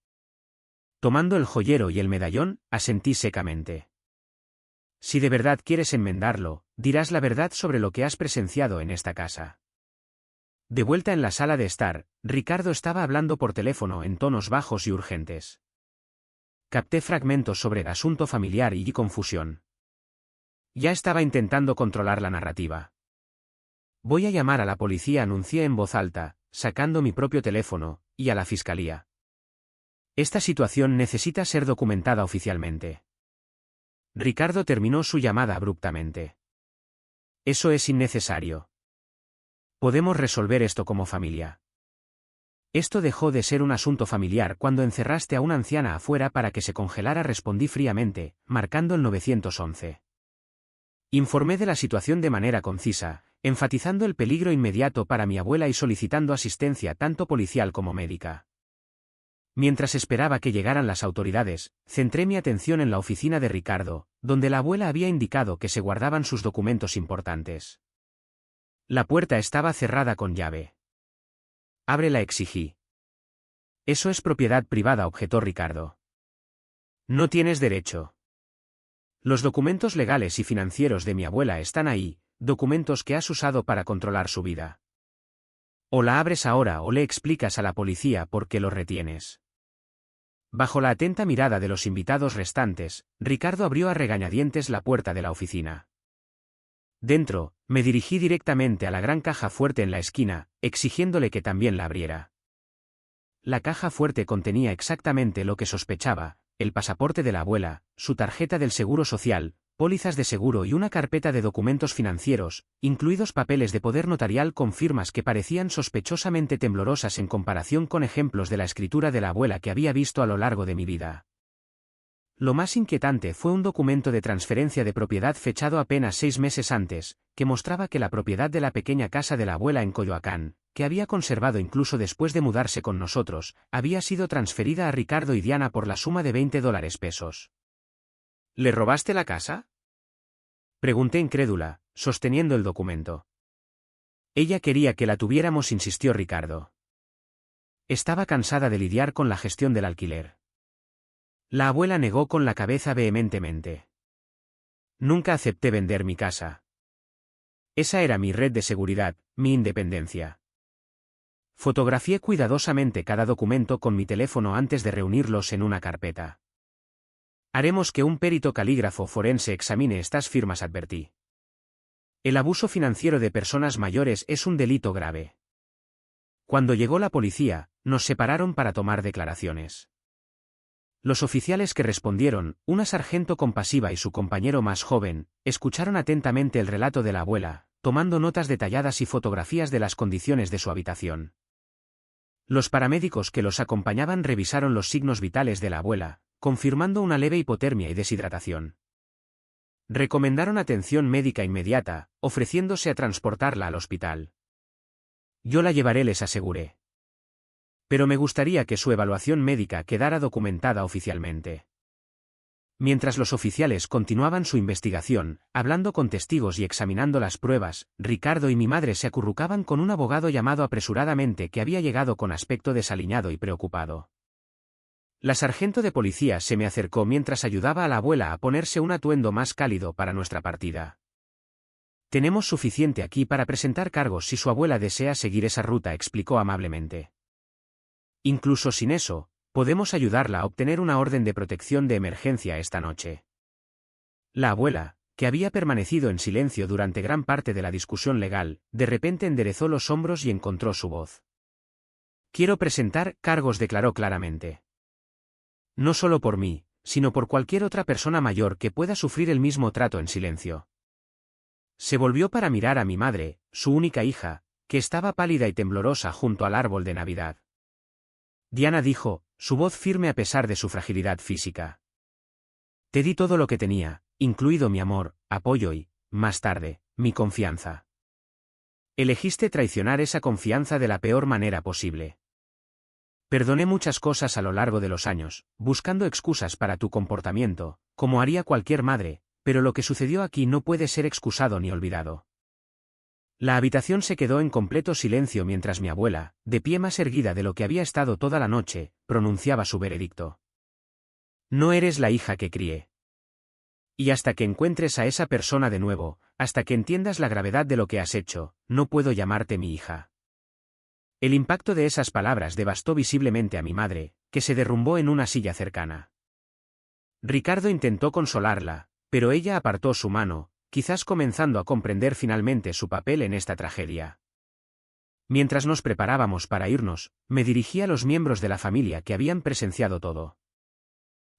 Tomando el joyero y el medallón, asentí secamente. Si de verdad quieres enmendarlo, dirás la verdad sobre lo que has presenciado en esta casa. De vuelta en la sala de estar, Ricardo estaba hablando por teléfono en tonos bajos y urgentes. Capté fragmentos sobre el asunto familiar y confusión. Ya estaba intentando controlar la narrativa. Voy a llamar a la policía, anuncié en voz alta, sacando mi propio teléfono, y a la fiscalía. Esta situación necesita ser documentada oficialmente. Ricardo terminó su llamada abruptamente. Eso es innecesario. Podemos resolver esto como familia. Esto dejó de ser un asunto familiar cuando encerraste a una anciana afuera para que se congelara, respondí fríamente, marcando el 911. Informé de la situación de manera concisa, enfatizando el peligro inmediato para mi abuela y solicitando asistencia tanto policial como médica. Mientras esperaba que llegaran las autoridades, centré mi atención en la oficina de Ricardo, donde la abuela había indicado que se guardaban sus documentos importantes. La puerta estaba cerrada con llave. Ábrela, exigí. Eso es propiedad privada, objetó Ricardo. No tienes derecho. Los documentos legales y financieros de mi abuela están ahí, documentos que has usado para controlar su vida. O la abres ahora o le explicas a la policía por qué los retienes. Bajo la atenta mirada de los invitados restantes, Ricardo abrió a regañadientes la puerta de la oficina. Dentro, me dirigí directamente a la gran caja fuerte en la esquina, exigiéndole que también la abriera. La caja fuerte contenía exactamente lo que sospechaba: el pasaporte de la abuela, su tarjeta del seguro social, pólizas de seguro y una carpeta de documentos financieros, incluidos papeles de poder notarial con firmas que parecían sospechosamente temblorosas en comparación con ejemplos de la escritura de la abuela que había visto a lo largo de mi vida. Lo más inquietante fue un documento de transferencia de propiedad fechado apenas 6 meses antes, que mostraba que la propiedad de la pequeña casa de la abuela en Coyoacán, que había conservado incluso después de mudarse con nosotros, había sido transferida a Ricardo y Diana por la suma de $20. ¿Le robaste la casa?, pregunté incrédula, sosteniendo el documento. Ella quería que la tuviéramos, insistió Ricardo. Estaba cansada de lidiar con la gestión del alquiler. La abuela negó con la cabeza vehementemente. Nunca acepté vender mi casa. Esa era mi red de seguridad, mi independencia. Fotografié cuidadosamente cada documento con mi teléfono antes de reunirlos en una carpeta. Haremos que un perito calígrafo forense examine estas firmas, advertí. El abuso financiero de personas mayores es un delito grave. Cuando llegó la policía, nos separaron para tomar declaraciones. Los oficiales que respondieron, una sargento compasiva y su compañero más joven, escucharon atentamente el relato de la abuela, tomando notas detalladas y fotografías de las condiciones de su habitación. Los paramédicos que los acompañaban revisaron los signos vitales de la abuela, confirmando una leve hipotermia y deshidratación. Recomendaron atención médica inmediata, ofreciéndose a transportarla al hospital. Yo la llevaré, les aseguré. Pero me gustaría que su evaluación médica quedara documentada oficialmente. Mientras los oficiales continuaban su investigación, hablando con testigos y examinando las pruebas, Ricardo y mi madre se acurrucaban con un abogado llamado apresuradamente que había llegado con aspecto desaliñado y preocupado. La sargento de policía se me acercó mientras ayudaba a la abuela a ponerse un atuendo más cálido para nuestra partida. Tenemos suficiente aquí para presentar cargos si su abuela desea seguir esa ruta, explicó amablemente. Incluso sin eso, podemos ayudarla a obtener una orden de protección de emergencia esta noche. La abuela, que había permanecido en silencio durante gran parte de la discusión legal, de repente enderezó los hombros y encontró su voz. Quiero presentar cargos, declaró claramente. No solo por mí, sino por cualquier otra persona mayor que pueda sufrir el mismo trato en silencio. Se volvió para mirar a mi madre, su única hija, que estaba pálida y temblorosa junto al árbol de Navidad. Diana dijo, su voz firme a pesar de su fragilidad física. Te di todo lo que tenía, incluido mi amor, apoyo y, más tarde, mi confianza. Elegiste traicionar esa confianza de la peor manera posible. Perdoné muchas cosas a lo largo de los años, buscando excusas para tu comportamiento, como haría cualquier madre, pero lo que sucedió aquí no puede ser excusado ni olvidado. La habitación se quedó en completo silencio mientras mi abuela, de pie más erguida de lo que había estado toda la noche, pronunciaba su veredicto. No eres la hija que crié. Y hasta que encuentres a esa persona de nuevo, hasta que entiendas la gravedad de lo que has hecho, no puedo llamarte mi hija. El impacto de esas palabras devastó visiblemente a mi madre, que se derrumbó en una silla cercana. Ricardo intentó consolarla, pero ella apartó su mano, quizás comenzando a comprender finalmente su papel en esta tragedia. Mientras nos preparábamos para irnos, me dirigí a los miembros de la familia que habían presenciado todo.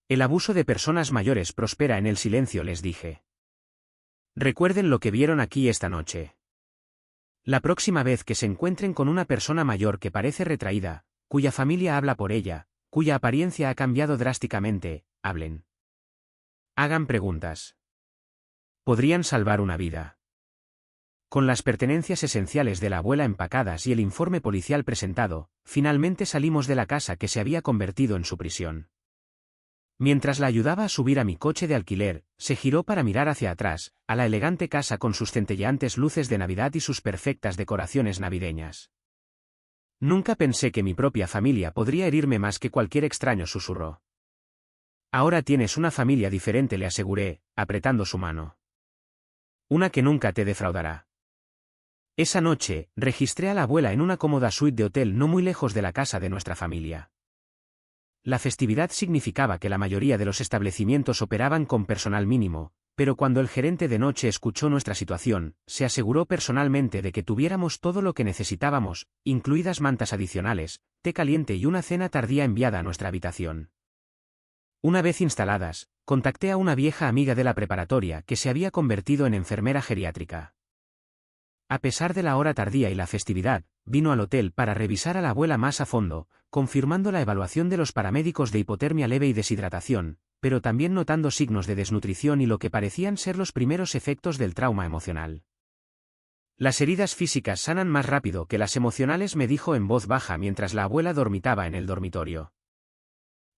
El abuso de personas mayores prospera en el silencio, les dije. Recuerden lo que vieron aquí esta noche. La próxima vez que se encuentren con una persona mayor que parece retraída, cuya familia habla por ella, cuya apariencia ha cambiado drásticamente, hablen. Hagan preguntas. Podrían salvar una vida. Con las pertenencias esenciales de la abuela empacadas y el informe policial presentado, finalmente salimos de la casa que se había convertido en su prisión. Mientras la ayudaba a subir a mi coche de alquiler, se giró para mirar hacia atrás, a la elegante casa con sus centelleantes luces de Navidad y sus perfectas decoraciones navideñas. Nunca pensé que mi propia familia podría herirme más que cualquier extraño, susurró. Ahora tienes una familia diferente, le aseguré, apretando su mano. Una que nunca te defraudará. Esa noche, registré a la abuela en una cómoda suite de hotel no muy lejos de la casa de nuestra familia. La festividad significaba que la mayoría de los establecimientos operaban con personal mínimo, pero cuando el gerente de noche escuchó nuestra situación, se aseguró personalmente de que tuviéramos todo lo que necesitábamos, incluidas mantas adicionales, té caliente y una cena tardía enviada a nuestra habitación. Una vez instaladas, contacté a una vieja amiga de la preparatoria que se había convertido en enfermera geriátrica. A pesar de la hora tardía y la festividad, vino al hotel para revisar a la abuela más a fondo, confirmando la evaluación de los paramédicos de hipotermia leve y deshidratación, pero también notando signos de desnutrición y lo que parecían ser los primeros efectos del trauma emocional. Las heridas físicas sanan más rápido que las emocionales, me dijo en voz baja mientras la abuela dormitaba en el dormitorio.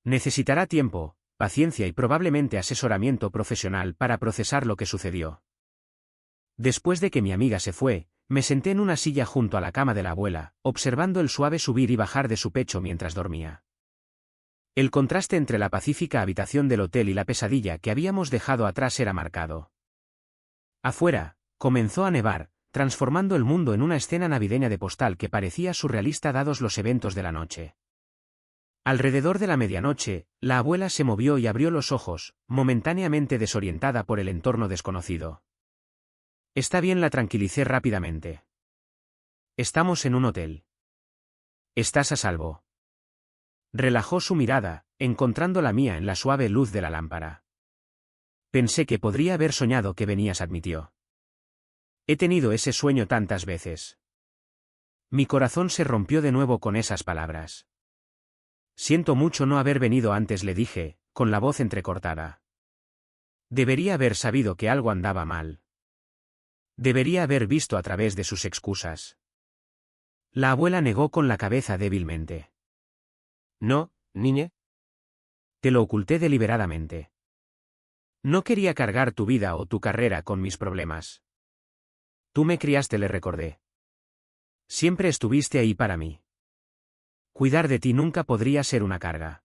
Necesitará tiempo, paciencia y probablemente asesoramiento profesional para procesar lo que sucedió. Después de que mi amiga se fue, me senté en una silla junto a la cama de la abuela, observando el suave subir y bajar de su pecho mientras dormía. El contraste entre la pacífica habitación del hotel y la pesadilla que habíamos dejado atrás era marcado. Afuera, comenzó a nevar, transformando el mundo en una escena navideña de postal que parecía surrealista dados los eventos de la noche. Alrededor de la medianoche, la abuela se movió y abrió los ojos, momentáneamente desorientada por el entorno desconocido. Está bien, la tranquilicé rápidamente. Estamos en un hotel. Estás a salvo. Relajó su mirada, encontrando la mía en la suave luz de la lámpara. Pensé que podría haber soñado que venías, admitió. He tenido ese sueño tantas veces. Mi corazón se rompió de nuevo con esas palabras. Siento mucho no haber venido antes, le dije, con la voz entrecortada. Debería haber sabido que algo andaba mal. Debería haber visto a través de sus excusas. La abuela negó con la cabeza débilmente. No, niña. Te lo oculté deliberadamente. No quería cargar tu vida o tu carrera con mis problemas. Tú me criaste, le recordé. Siempre estuviste ahí para mí. Cuidar de ti nunca podría ser una carga.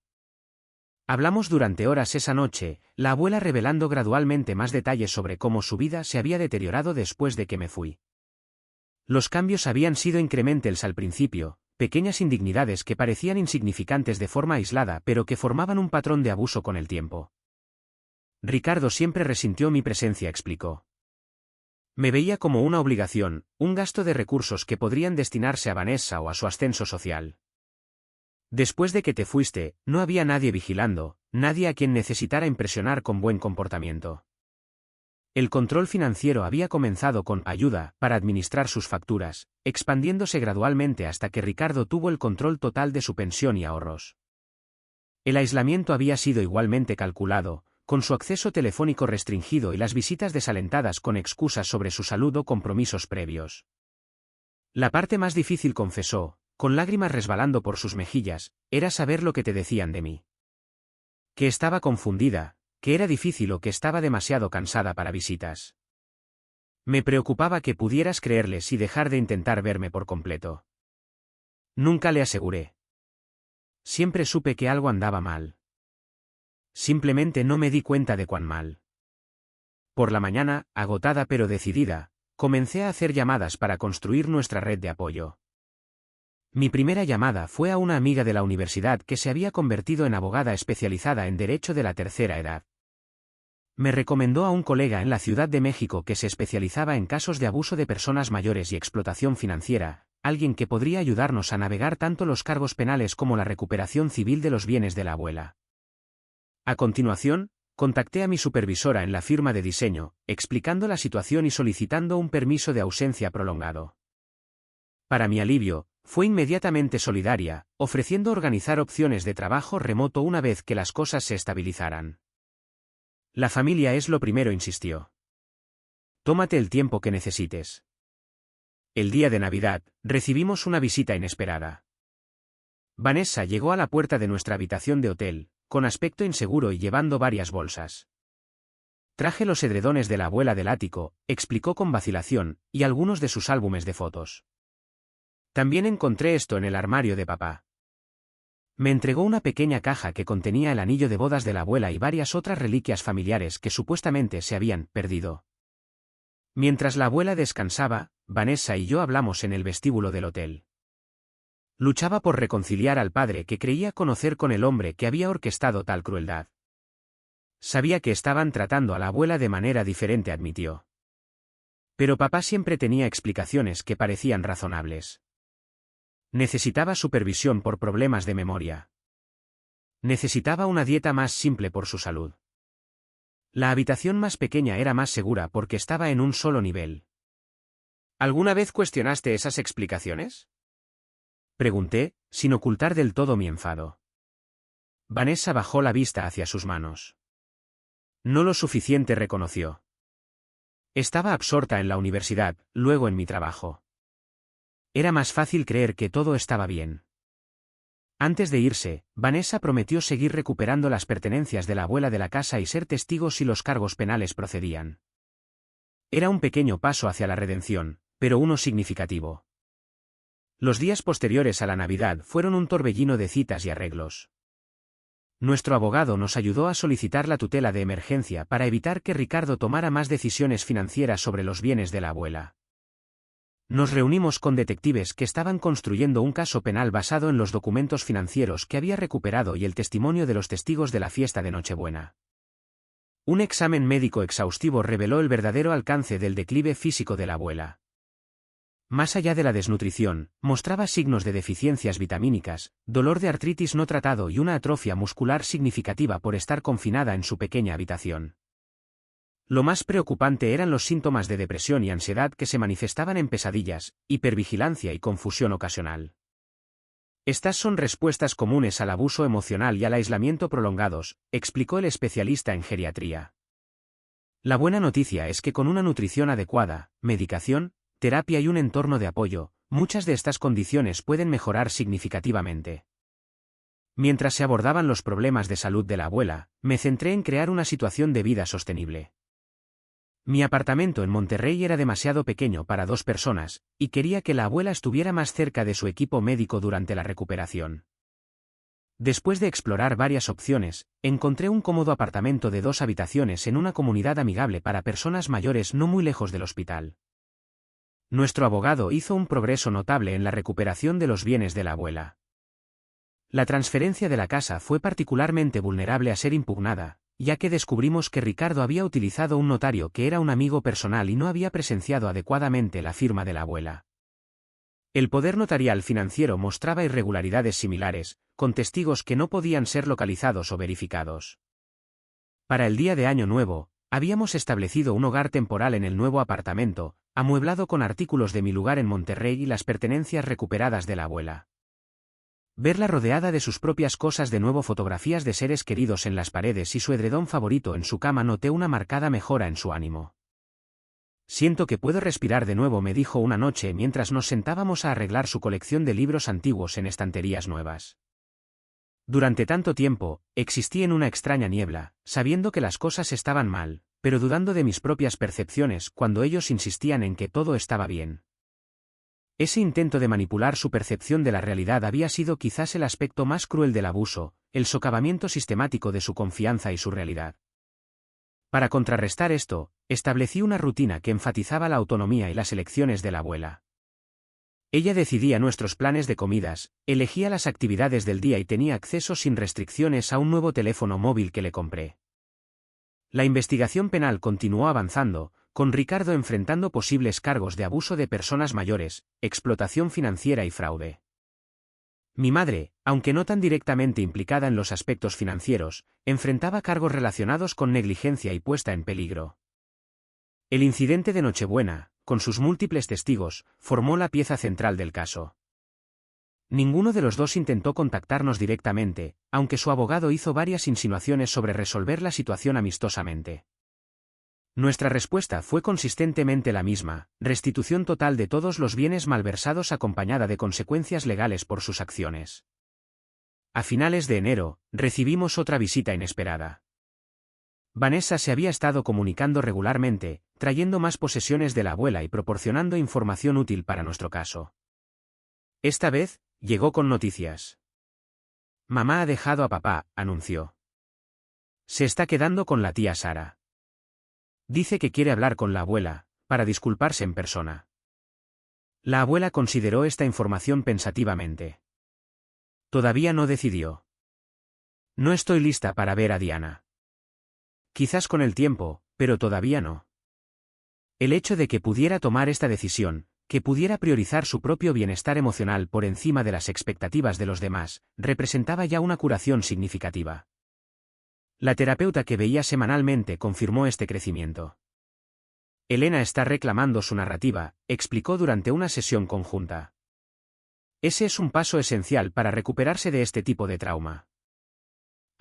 Hablamos durante horas esa noche, la abuela revelando gradualmente más detalles sobre cómo su vida se había deteriorado después de que me fui. Los cambios habían sido incrementales al principio, pequeñas indignidades que parecían insignificantes de forma aislada pero que formaban un patrón de abuso con el tiempo. Ricardo siempre resintió mi presencia, explicó. Me veía como una obligación, un gasto de recursos que podrían destinarse a Vanessa o a su ascenso social. Después de que te fuiste, no había nadie vigilando, nadie a quien necesitara impresionar con buen comportamiento. El control financiero había comenzado con ayuda para administrar sus facturas, expandiéndose gradualmente hasta que Ricardo tuvo el control total de su pensión y ahorros. El aislamiento había sido igualmente calculado, con su acceso telefónico restringido y las visitas desalentadas con excusas sobre su salud o compromisos previos. La parte más difícil, confesó, con lágrimas resbalando por sus mejillas, era saber lo que te decían de mí. Que estaba confundida, que era difícil o que estaba demasiado cansada para visitas. Me preocupaba que pudieras creerles y dejar de intentar verme por completo. Nunca le aseguré. Siempre supe que algo andaba mal. Simplemente no me di cuenta de cuán mal. Por la mañana, agotada pero decidida, comencé a hacer llamadas para construir nuestra red de apoyo. Mi primera llamada fue a una amiga de la universidad que se había convertido en abogada especializada en Derecho de la Tercera Edad. Me recomendó a un colega en la Ciudad de México que se especializaba en casos de abuso de personas mayores y explotación financiera, alguien que podría ayudarnos a navegar tanto los cargos penales como la recuperación civil de los bienes de la abuela. A continuación, contacté a mi supervisora en la firma de diseño, explicando la situación y solicitando un permiso de ausencia prolongado. Para mi alivio, fue inmediatamente solidaria, ofreciendo organizar opciones de trabajo remoto una vez que las cosas se estabilizaran. La familia es lo primero, insistió. Tómate el tiempo que necesites. El día de Navidad, recibimos una visita inesperada. Vanessa llegó a la puerta de nuestra habitación de hotel, con aspecto inseguro y llevando varias bolsas. Traje los edredones de la abuela del ático, explicó con vacilación, y algunos de sus álbumes de fotos. También encontré esto en el armario de papá. Me entregó una pequeña caja que contenía el anillo de bodas de la abuela y varias otras reliquias familiares que supuestamente se habían perdido. Mientras la abuela descansaba, Vanessa y yo hablamos en el vestíbulo del hotel. Luchaba por reconciliar al padre que creía conocer con el hombre que había orquestado tal crueldad. Sabía que estaban tratando a la abuela de manera diferente, admitió. Pero papá siempre tenía explicaciones que parecían razonables. Necesitaba supervisión por problemas de memoria. Necesitaba una dieta más simple por su salud. La habitación más pequeña era más segura porque estaba en un solo nivel. ¿Alguna vez cuestionaste esas explicaciones?, pregunté, sin ocultar del todo mi enfado. Vanessa bajó la vista hacia sus manos. No lo suficiente, reconoció. Estaba absorta en la universidad, luego en mi trabajo. Era más fácil creer que todo estaba bien. Antes de irse, Vanessa prometió seguir recuperando las pertenencias de la abuela de la casa y ser testigo si los cargos penales procedían. Era un pequeño paso hacia la redención, pero uno significativo. Los días posteriores a la Navidad fueron un torbellino de citas y arreglos. Nuestro abogado nos ayudó a solicitar la tutela de emergencia para evitar que Ricardo tomara más decisiones financieras sobre los bienes de la abuela. Nos reunimos con detectives que estaban construyendo un caso penal basado en los documentos financieros que había recuperado y el testimonio de los testigos de la fiesta de Nochebuena. Un examen médico exhaustivo reveló el verdadero alcance del declive físico de la abuela. Más allá de la desnutrición, mostraba signos de deficiencias vitamínicas, dolor de artritis no tratado y una atrofia muscular significativa por estar confinada en su pequeña habitación. Lo más preocupante eran los síntomas de depresión y ansiedad que se manifestaban en pesadillas, hipervigilancia y confusión ocasional. Estas son respuestas comunes al abuso emocional y al aislamiento prolongados, explicó el especialista en geriatría. La buena noticia es que con una nutrición adecuada, medicación, terapia y un entorno de apoyo, muchas de estas condiciones pueden mejorar significativamente. Mientras se abordaban los problemas de salud de la abuela, me centré en crear una situación de vida sostenible. Mi apartamento en Monterrey era demasiado pequeño para 2 personas, y quería que la abuela estuviera más cerca de su equipo médico durante la recuperación. Después de explorar varias opciones, encontré un cómodo apartamento de 2 habitaciones en una comunidad amigable para personas mayores no muy lejos del hospital. Nuestro abogado hizo un progreso notable en la recuperación de los bienes de la abuela. La transferencia de la casa fue particularmente vulnerable a ser impugnada, ya que descubrimos que Ricardo había utilizado un notario que era un amigo personal y no había presenciado adecuadamente la firma de la abuela. El poder notarial financiero mostraba irregularidades similares, con testigos que no podían ser localizados o verificados. Para el día de Año Nuevo, habíamos establecido un hogar temporal en el nuevo apartamento, amueblado con artículos de mi lugar en Monterrey y las pertenencias recuperadas de la abuela. Verla rodeada de sus propias cosas, de nuevo fotografías de seres queridos en las paredes y su edredón favorito en su cama, noté una marcada mejora en su ánimo. «Siento que puedo respirar de nuevo», me dijo una noche mientras nos sentábamos a arreglar su colección de libros antiguos en estanterías nuevas. Durante tanto tiempo, existí en una extraña niebla, sabiendo que las cosas estaban mal, pero dudando de mis propias percepciones cuando ellos insistían en que todo estaba bien. Ese intento de manipular su percepción de la realidad había sido quizás el aspecto más cruel del abuso, el socavamiento sistemático de su confianza y su realidad. Para contrarrestar esto, establecí una rutina que enfatizaba la autonomía y las elecciones de la abuela. Ella decidía nuestros planes de comidas, elegía las actividades del día y tenía acceso sin restricciones a un nuevo teléfono móvil que le compré. La investigación penal continuó avanzando, con Ricardo enfrentando posibles cargos de abuso de personas mayores, explotación financiera y fraude. Mi madre, aunque no tan directamente implicada en los aspectos financieros, enfrentaba cargos relacionados con negligencia y puesta en peligro. El incidente de Nochebuena, con sus múltiples testigos, formó la pieza central del caso. Ninguno de los dos intentó contactarnos directamente, aunque su abogado hizo varias insinuaciones sobre resolver la situación amistosamente. Nuestra respuesta fue consistentemente la misma: restitución total de todos los bienes malversados acompañada de consecuencias legales por sus acciones. A finales de enero, recibimos otra visita inesperada. Vanessa se había estado comunicando regularmente, trayendo más posesiones de la abuela y proporcionando información útil para nuestro caso. Esta vez, llegó con noticias. «Mamá ha dejado a papá», anunció. «Se está quedando con la tía Sara. Dice que quiere hablar con la abuela, para disculparse en persona». La abuela consideró esta información pensativamente. Todavía no decidió. «No estoy lista para ver a Diana. Quizás con el tiempo, pero todavía no». El hecho de que pudiera tomar esta decisión, que pudiera priorizar su propio bienestar emocional por encima de las expectativas de los demás, representaba ya una curación significativa. La terapeuta que veía semanalmente confirmó este crecimiento. «Elena está reclamando su narrativa», explicó durante una sesión conjunta. «Ese es un paso esencial para recuperarse de este tipo de trauma».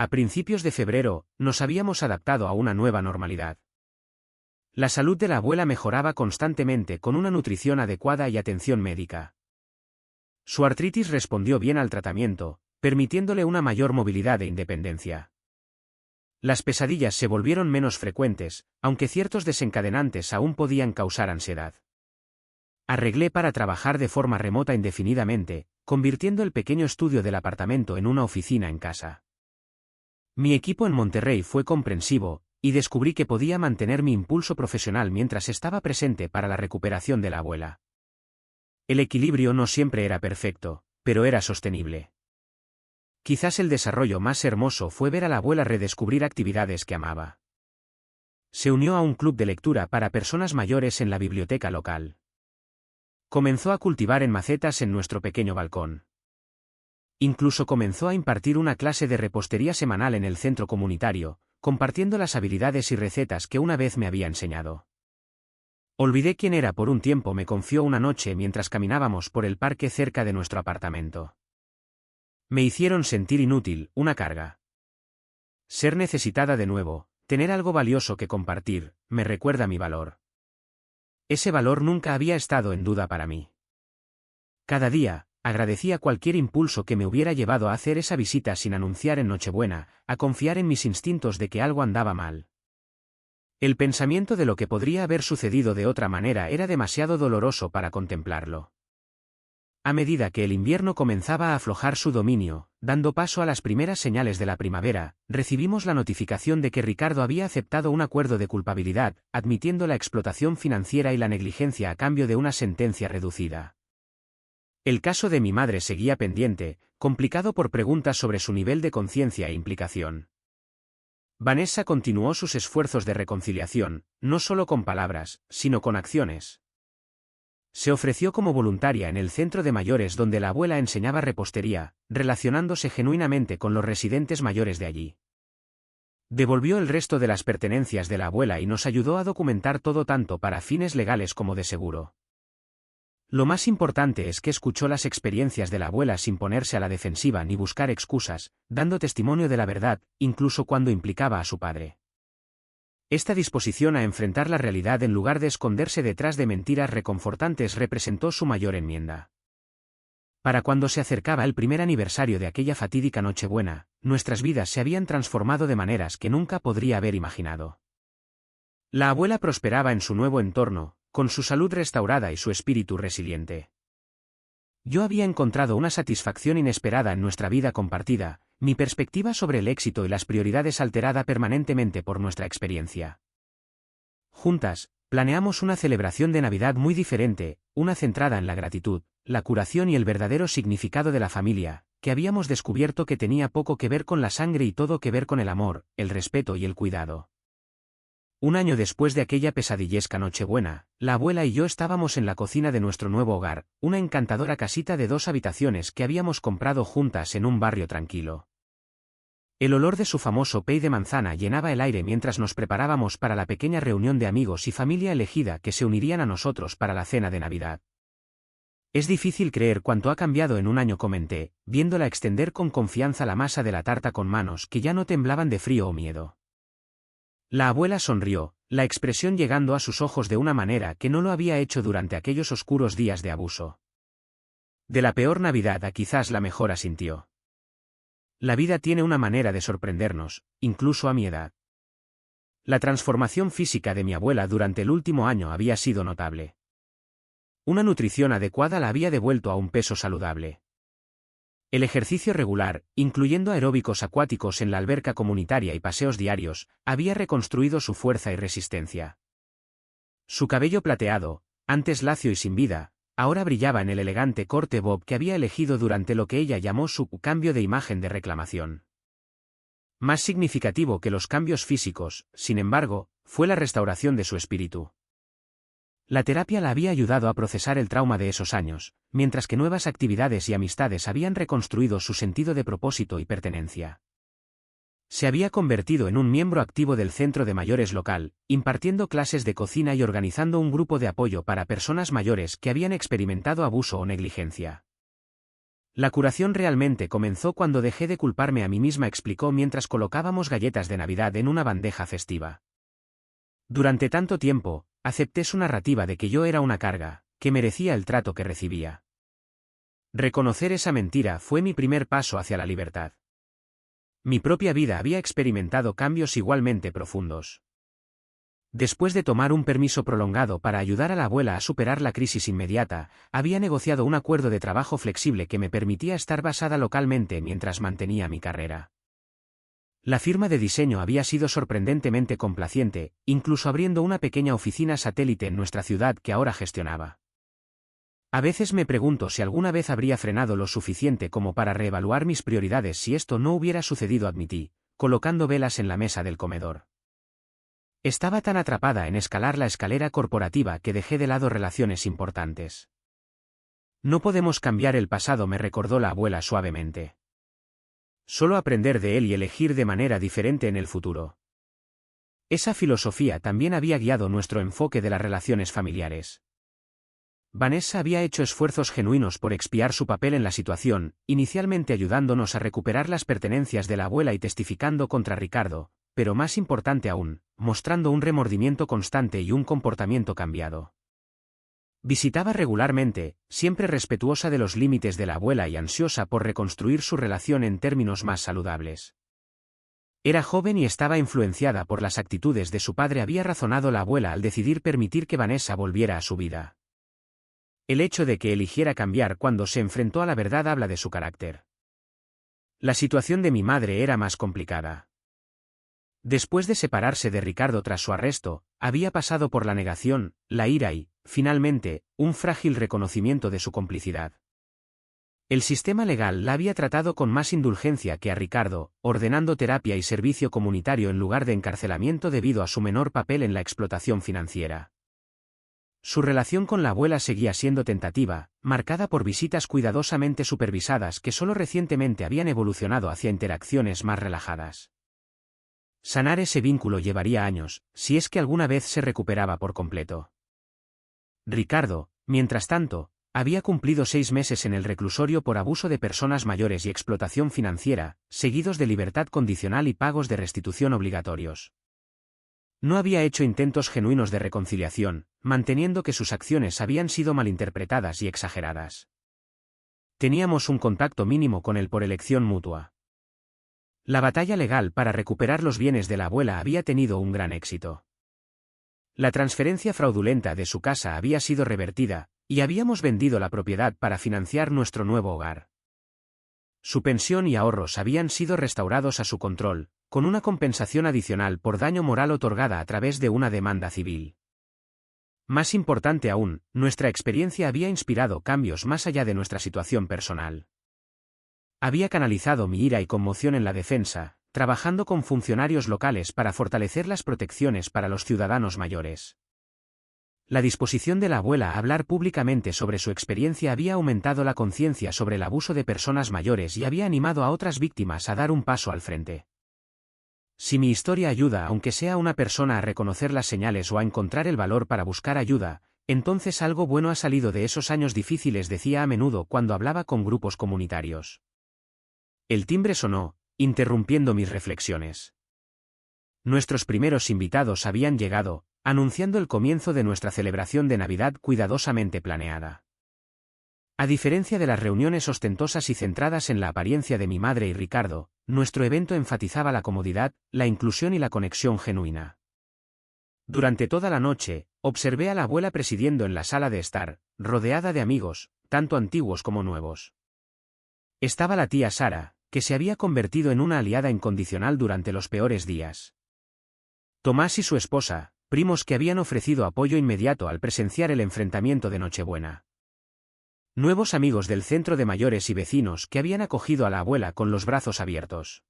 A principios de febrero, nos habíamos adaptado a una nueva normalidad. La salud de la abuela mejoraba constantemente con una nutrición adecuada y atención médica. Su artritis respondió bien al tratamiento, permitiéndole una mayor movilidad e independencia. Las pesadillas se volvieron menos frecuentes, aunque ciertos desencadenantes aún podían causar ansiedad. Arreglé para trabajar de forma remota indefinidamente, convirtiendo el pequeño estudio del apartamento en una oficina en casa. Mi equipo en Monterrey fue comprensivo, y descubrí que podía mantener mi impulso profesional mientras estaba presente para la recuperación de la abuela. El equilibrio no siempre era perfecto, pero era sostenible. Quizás el desarrollo más hermoso fue ver a la abuela redescubrir actividades que amaba. Se unió a un club de lectura para personas mayores en la biblioteca local. Comenzó a cultivar en macetas en nuestro pequeño balcón. Incluso comenzó a impartir una clase de repostería semanal en el centro comunitario, compartiendo las habilidades y recetas que una vez me había enseñado. Olvidé quién era por un tiempo, me confió una noche mientras caminábamos por el parque cerca de nuestro apartamento. Me hicieron sentir inútil, una carga. Ser necesitada de nuevo, tener algo valioso que compartir, me recuerda mi valor. Ese valor nunca había estado en duda para mí. Cada día, agradecía cualquier impulso que me hubiera llevado a hacer esa visita sin anunciar en Nochebuena, a confiar en mis instintos de que algo andaba mal. El pensamiento de lo que podría haber sucedido de otra manera era demasiado doloroso para contemplarlo. A medida que el invierno comenzaba a aflojar su dominio, dando paso a las primeras señales de la primavera, recibimos la notificación de que Ricardo había aceptado un acuerdo de culpabilidad, admitiendo la explotación financiera y la negligencia a cambio de una sentencia reducida. El caso de mi madre seguía pendiente, complicado por preguntas sobre su nivel de conciencia e implicación. Vanessa continuó sus esfuerzos de reconciliación, no solo con palabras, sino con acciones. Se ofreció como voluntaria en el centro de mayores donde la abuela enseñaba repostería, relacionándose genuinamente con los residentes mayores de allí. Devolvió el resto de las pertenencias de la abuela y nos ayudó a documentar todo tanto para fines legales como de seguro. Lo más importante es que escuchó las experiencias de la abuela sin ponerse a la defensiva ni buscar excusas, dando testimonio de la verdad, incluso cuando implicaba a su padre. Esta disposición a enfrentar la realidad en lugar de esconderse detrás de mentiras reconfortantes representó su mayor enmienda. Para cuando se acercaba el primer aniversario de aquella fatídica Nochebuena, nuestras vidas se habían transformado de maneras que nunca podría haber imaginado. La abuela prosperaba en su nuevo entorno, con su salud restaurada y su espíritu resiliente. Yo había encontrado una satisfacción inesperada en nuestra vida compartida, mi perspectiva sobre el éxito y las prioridades alterada permanentemente por nuestra experiencia. Juntas, planeamos una celebración de Navidad muy diferente, una centrada en la gratitud, la curación y el verdadero significado de la familia, que habíamos descubierto que tenía poco que ver con la sangre y todo que ver con el amor, el respeto y el cuidado. Un año después de aquella pesadillesca Nochebuena, la abuela y yo estábamos en la cocina de nuestro nuevo hogar, una encantadora casita de 2 habitaciones que habíamos comprado juntas en un barrio tranquilo. El olor de su famoso pay de manzana llenaba el aire mientras nos preparábamos para la pequeña reunión de amigos y familia elegida que se unirían a nosotros para la cena de Navidad. Es difícil creer cuánto ha cambiado en un año, comenté, viéndola extender con confianza la masa de la tarta con manos que ya no temblaban de frío o miedo. La abuela sonrió, la expresión llegando a sus ojos de una manera que no lo había hecho durante aquellos oscuros días de abuso. De la peor Navidad a quizás la mejor, asintió. La vida tiene una manera de sorprendernos, incluso a mi edad. La transformación física de mi abuela durante el último año había sido notable. Una nutrición adecuada la había devuelto a un peso saludable. El ejercicio regular, incluyendo aeróbicos acuáticos en la alberca comunitaria y paseos diarios, había reconstruido su fuerza y resistencia. Su cabello plateado, antes lacio y sin vida, ahora brillaba en el elegante corte bob que había elegido durante lo que ella llamó su cambio de imagen de reclamación. Más significativo que los cambios físicos, sin embargo, fue la restauración de su espíritu. La terapia la había ayudado a procesar el trauma de esos años, mientras que nuevas actividades y amistades habían reconstruido su sentido de propósito y pertenencia. Se había convertido en un miembro activo del centro de mayores local, impartiendo clases de cocina y organizando un grupo de apoyo para personas mayores que habían experimentado abuso o negligencia. La curación realmente comenzó cuando dejé de culparme a mí misma, explicó mientras colocábamos galletas de Navidad en una bandeja festiva. Durante tanto tiempo, acepté su narrativa de que yo era una carga, que merecía el trato que recibía. Reconocer esa mentira fue mi primer paso hacia la libertad. Mi propia vida había experimentado cambios igualmente profundos. Después de tomar un permiso prolongado para ayudar a la abuela a superar la crisis inmediata, había negociado un acuerdo de trabajo flexible que me permitía estar basada localmente mientras mantenía mi carrera. La firma de diseño había sido sorprendentemente complaciente, incluso abriendo una pequeña oficina satélite en nuestra ciudad que ahora gestionaba. A veces me pregunto si alguna vez habría frenado lo suficiente como para reevaluar mis prioridades si esto no hubiera sucedido, admití, colocando velas en la mesa del comedor. Estaba tan atrapada en escalar la escalera corporativa que dejé de lado relaciones importantes. No podemos cambiar el pasado, me recordó la abuela suavemente. Solo aprender de él y elegir de manera diferente en el futuro. Esa filosofía también había guiado nuestro enfoque de las relaciones familiares. Vanessa había hecho esfuerzos genuinos por expiar su papel en la situación, inicialmente ayudándonos a recuperar las pertenencias de la abuela y testificando contra Ricardo, pero más importante aún, mostrando un remordimiento constante y un comportamiento cambiado. Visitaba regularmente, siempre respetuosa de los límites de la abuela y ansiosa por reconstruir su relación en términos más saludables. Era joven y estaba influenciada por las actitudes de su padre, había razonado la abuela al decidir permitir que Vanessa volviera a su vida. El hecho de que eligiera cambiar cuando se enfrentó a la verdad habla de su carácter. La situación de mi madre era más complicada. Después de separarse de Ricardo tras su arresto, había pasado por la negación, la ira y, finalmente, un frágil reconocimiento de su complicidad. El sistema legal la había tratado con más indulgencia que a Ricardo, ordenando terapia y servicio comunitario en lugar de encarcelamiento debido a su menor papel en la explotación financiera. su relación con la abuela seguía siendo tentativa, marcada por visitas cuidadosamente supervisadas que solo recientemente habían evolucionado hacia interacciones más relajadas. Sanar ese vínculo llevaría años, si es que alguna vez se recuperaba por completo. Ricardo, mientras tanto, había cumplido 6 meses en el reclusorio por abuso de personas mayores y explotación financiera, seguidos de libertad condicional y pagos de restitución obligatorios. No había hecho intentos genuinos de reconciliación, manteniendo que sus acciones habían sido malinterpretadas y exageradas. Teníamos un contacto mínimo con él por elección mutua. La batalla legal para recuperar los bienes de la abuela había tenido un gran éxito. La transferencia fraudulenta de su casa había sido revertida, y habíamos vendido la propiedad para financiar nuestro nuevo hogar. Su pensión y ahorros habían sido restaurados a su control, con una compensación adicional por daño moral otorgada a través de una demanda civil. Más importante aún, nuestra experiencia había inspirado cambios más allá de nuestra situación personal. Había canalizado mi ira y conmoción en la defensa, trabajando con funcionarios locales para fortalecer las protecciones para los ciudadanos mayores. La disposición de la abuela a hablar públicamente sobre su experiencia había aumentado la conciencia sobre el abuso de personas mayores y había animado a otras víctimas a dar un paso al frente. Si mi historia ayuda aunque sea a una persona a reconocer las señales o a encontrar el valor para buscar ayuda, entonces algo bueno ha salido de esos años difíciles, decía a menudo cuando hablaba con grupos comunitarios. El timbre sonó, interrumpiendo mis reflexiones. Nuestros primeros invitados habían llegado, anunciando el comienzo de nuestra celebración de Navidad cuidadosamente planeada. A diferencia de las reuniones ostentosas y centradas en la apariencia de mi madre y Ricardo, nuestro evento enfatizaba la comodidad, la inclusión y la conexión genuina. Durante toda la noche, observé a la abuela presidiendo en la sala de estar, rodeada de amigos, tanto antiguos como nuevos. Estaba la tía Sara, que se había convertido en una aliada incondicional durante los peores días. Tomás y su esposa, primos que habían ofrecido apoyo inmediato al presenciar el enfrentamiento de Nochebuena. Nuevos amigos del centro de mayores y vecinos que habían acogido a la abuela con los brazos abiertos.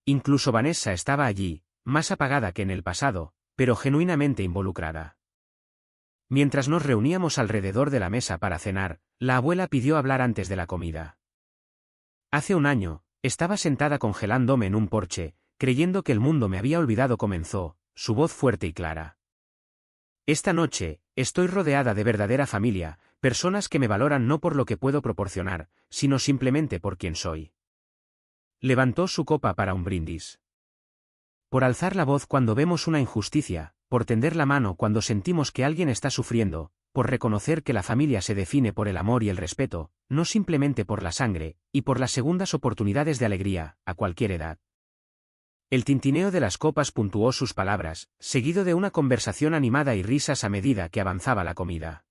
Incluso Vanessa estaba allí, más apagada que en el pasado, pero genuinamente involucrada. Mientras nos reuníamos alrededor de la mesa para cenar, la abuela pidió hablar antes de la comida. Hace un año, estaba sentada congelándome en un porche, creyendo que el mundo me había olvidado, comenzó, su voz fuerte y clara. Esta noche, estoy rodeada de verdadera familia, personas que me valoran no por lo que puedo proporcionar, sino simplemente por quien soy. Levantó su copa para un brindis. Por alzar la voz cuando vemos una injusticia, por tender la mano cuando sentimos que alguien está sufriendo, por reconocer que la familia se define por el amor y el respeto, no simplemente por la sangre, y por las segundas oportunidades de alegría, a cualquier edad. El tintineo de las copas puntuó sus palabras, seguido de una conversación animada y risas a medida que avanzaba la comida.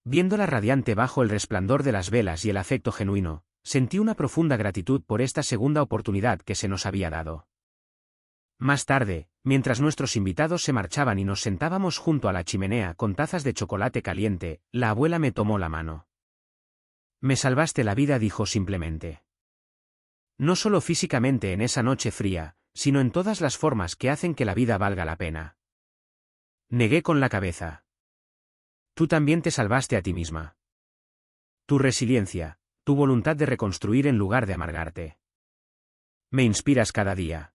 Viéndola radiante bajo el resplandor de las velas y el afecto genuino, sentí una profunda gratitud por esta segunda oportunidad que se nos había dado. Más tarde, mientras nuestros invitados se marchaban y nos sentábamos junto a la chimenea con tazas de chocolate caliente, la abuela me tomó la mano. Me salvaste la vida, dijo simplemente. No solo físicamente en esa noche fría, sino en todas las formas que hacen que la vida valga la pena. Negué con la cabeza. Tú también te salvaste a ti misma. Tu resiliencia, tu voluntad de reconstruir en lugar de amargarte. Me inspiras cada día.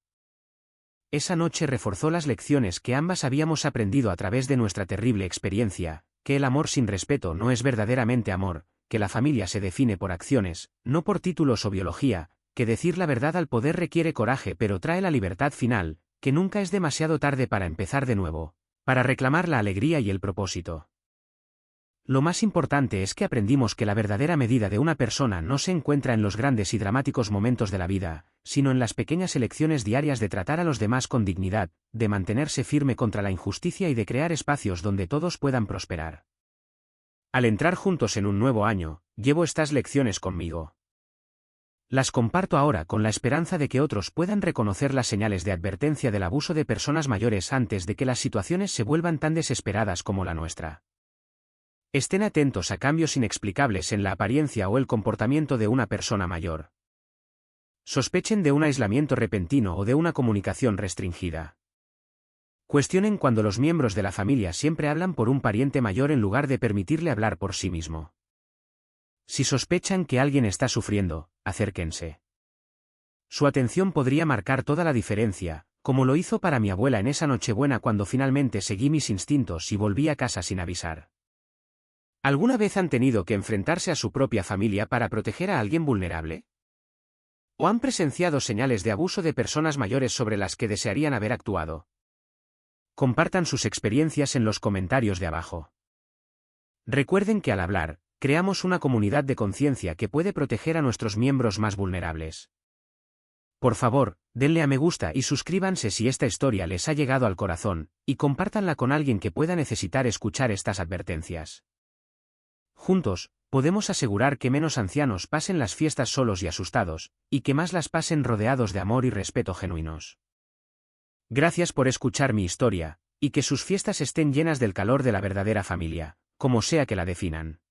Esa noche reforzó las lecciones que ambas habíamos aprendido a través de nuestra terrible experiencia, que el amor sin respeto no es verdaderamente amor, que la familia se define por acciones, no por títulos o biología, que decir la verdad al poder requiere coraje pero trae la libertad final, que nunca es demasiado tarde para empezar de nuevo, para reclamar la alegría y el propósito. Lo más importante es que aprendimos que la verdadera medida de una persona no se encuentra en los grandes y dramáticos momentos de la vida, sino en las pequeñas elecciones diarias de tratar a los demás con dignidad, de mantenerse firme contra la injusticia y de crear espacios donde todos puedan prosperar. Al entrar juntos en un nuevo año, llevo estas lecciones conmigo. Las comparto ahora con la esperanza de que otros puedan reconocer las señales de advertencia del abuso de personas mayores antes de que las situaciones se vuelvan tan desesperadas como la nuestra. Estén atentos a cambios inexplicables en la apariencia o el comportamiento de una persona mayor. Sospechen de un aislamiento repentino o de una comunicación restringida. Cuestionen cuando los miembros de la familia siempre hablan por un pariente mayor en lugar de permitirle hablar por sí mismo. Si sospechan que alguien está sufriendo, acérquense. Su atención podría marcar toda la diferencia, como lo hizo para mi abuela en esa Nochebuena cuando finalmente seguí mis instintos y volví a casa sin avisar. ¿Alguna vez han tenido que enfrentarse a su propia familia para proteger a alguien vulnerable? ¿O han presenciado señales de abuso de personas mayores sobre las que desearían haber actuado? Compartan sus experiencias en los comentarios de abajo. Recuerden que al hablar, creamos una comunidad de conciencia que puede proteger a nuestros miembros más vulnerables. Por favor, denle a me gusta y suscríbanse si esta historia les ha llegado al corazón, y compártanla con alguien que pueda necesitar escuchar estas advertencias. Juntos, podemos asegurar que menos ancianos pasen las fiestas solos y asustados, y que más las pasen rodeados de amor y respeto genuinos. Gracias por escuchar mi historia, y que sus fiestas estén llenas del calor de la verdadera familia, como sea que la definan.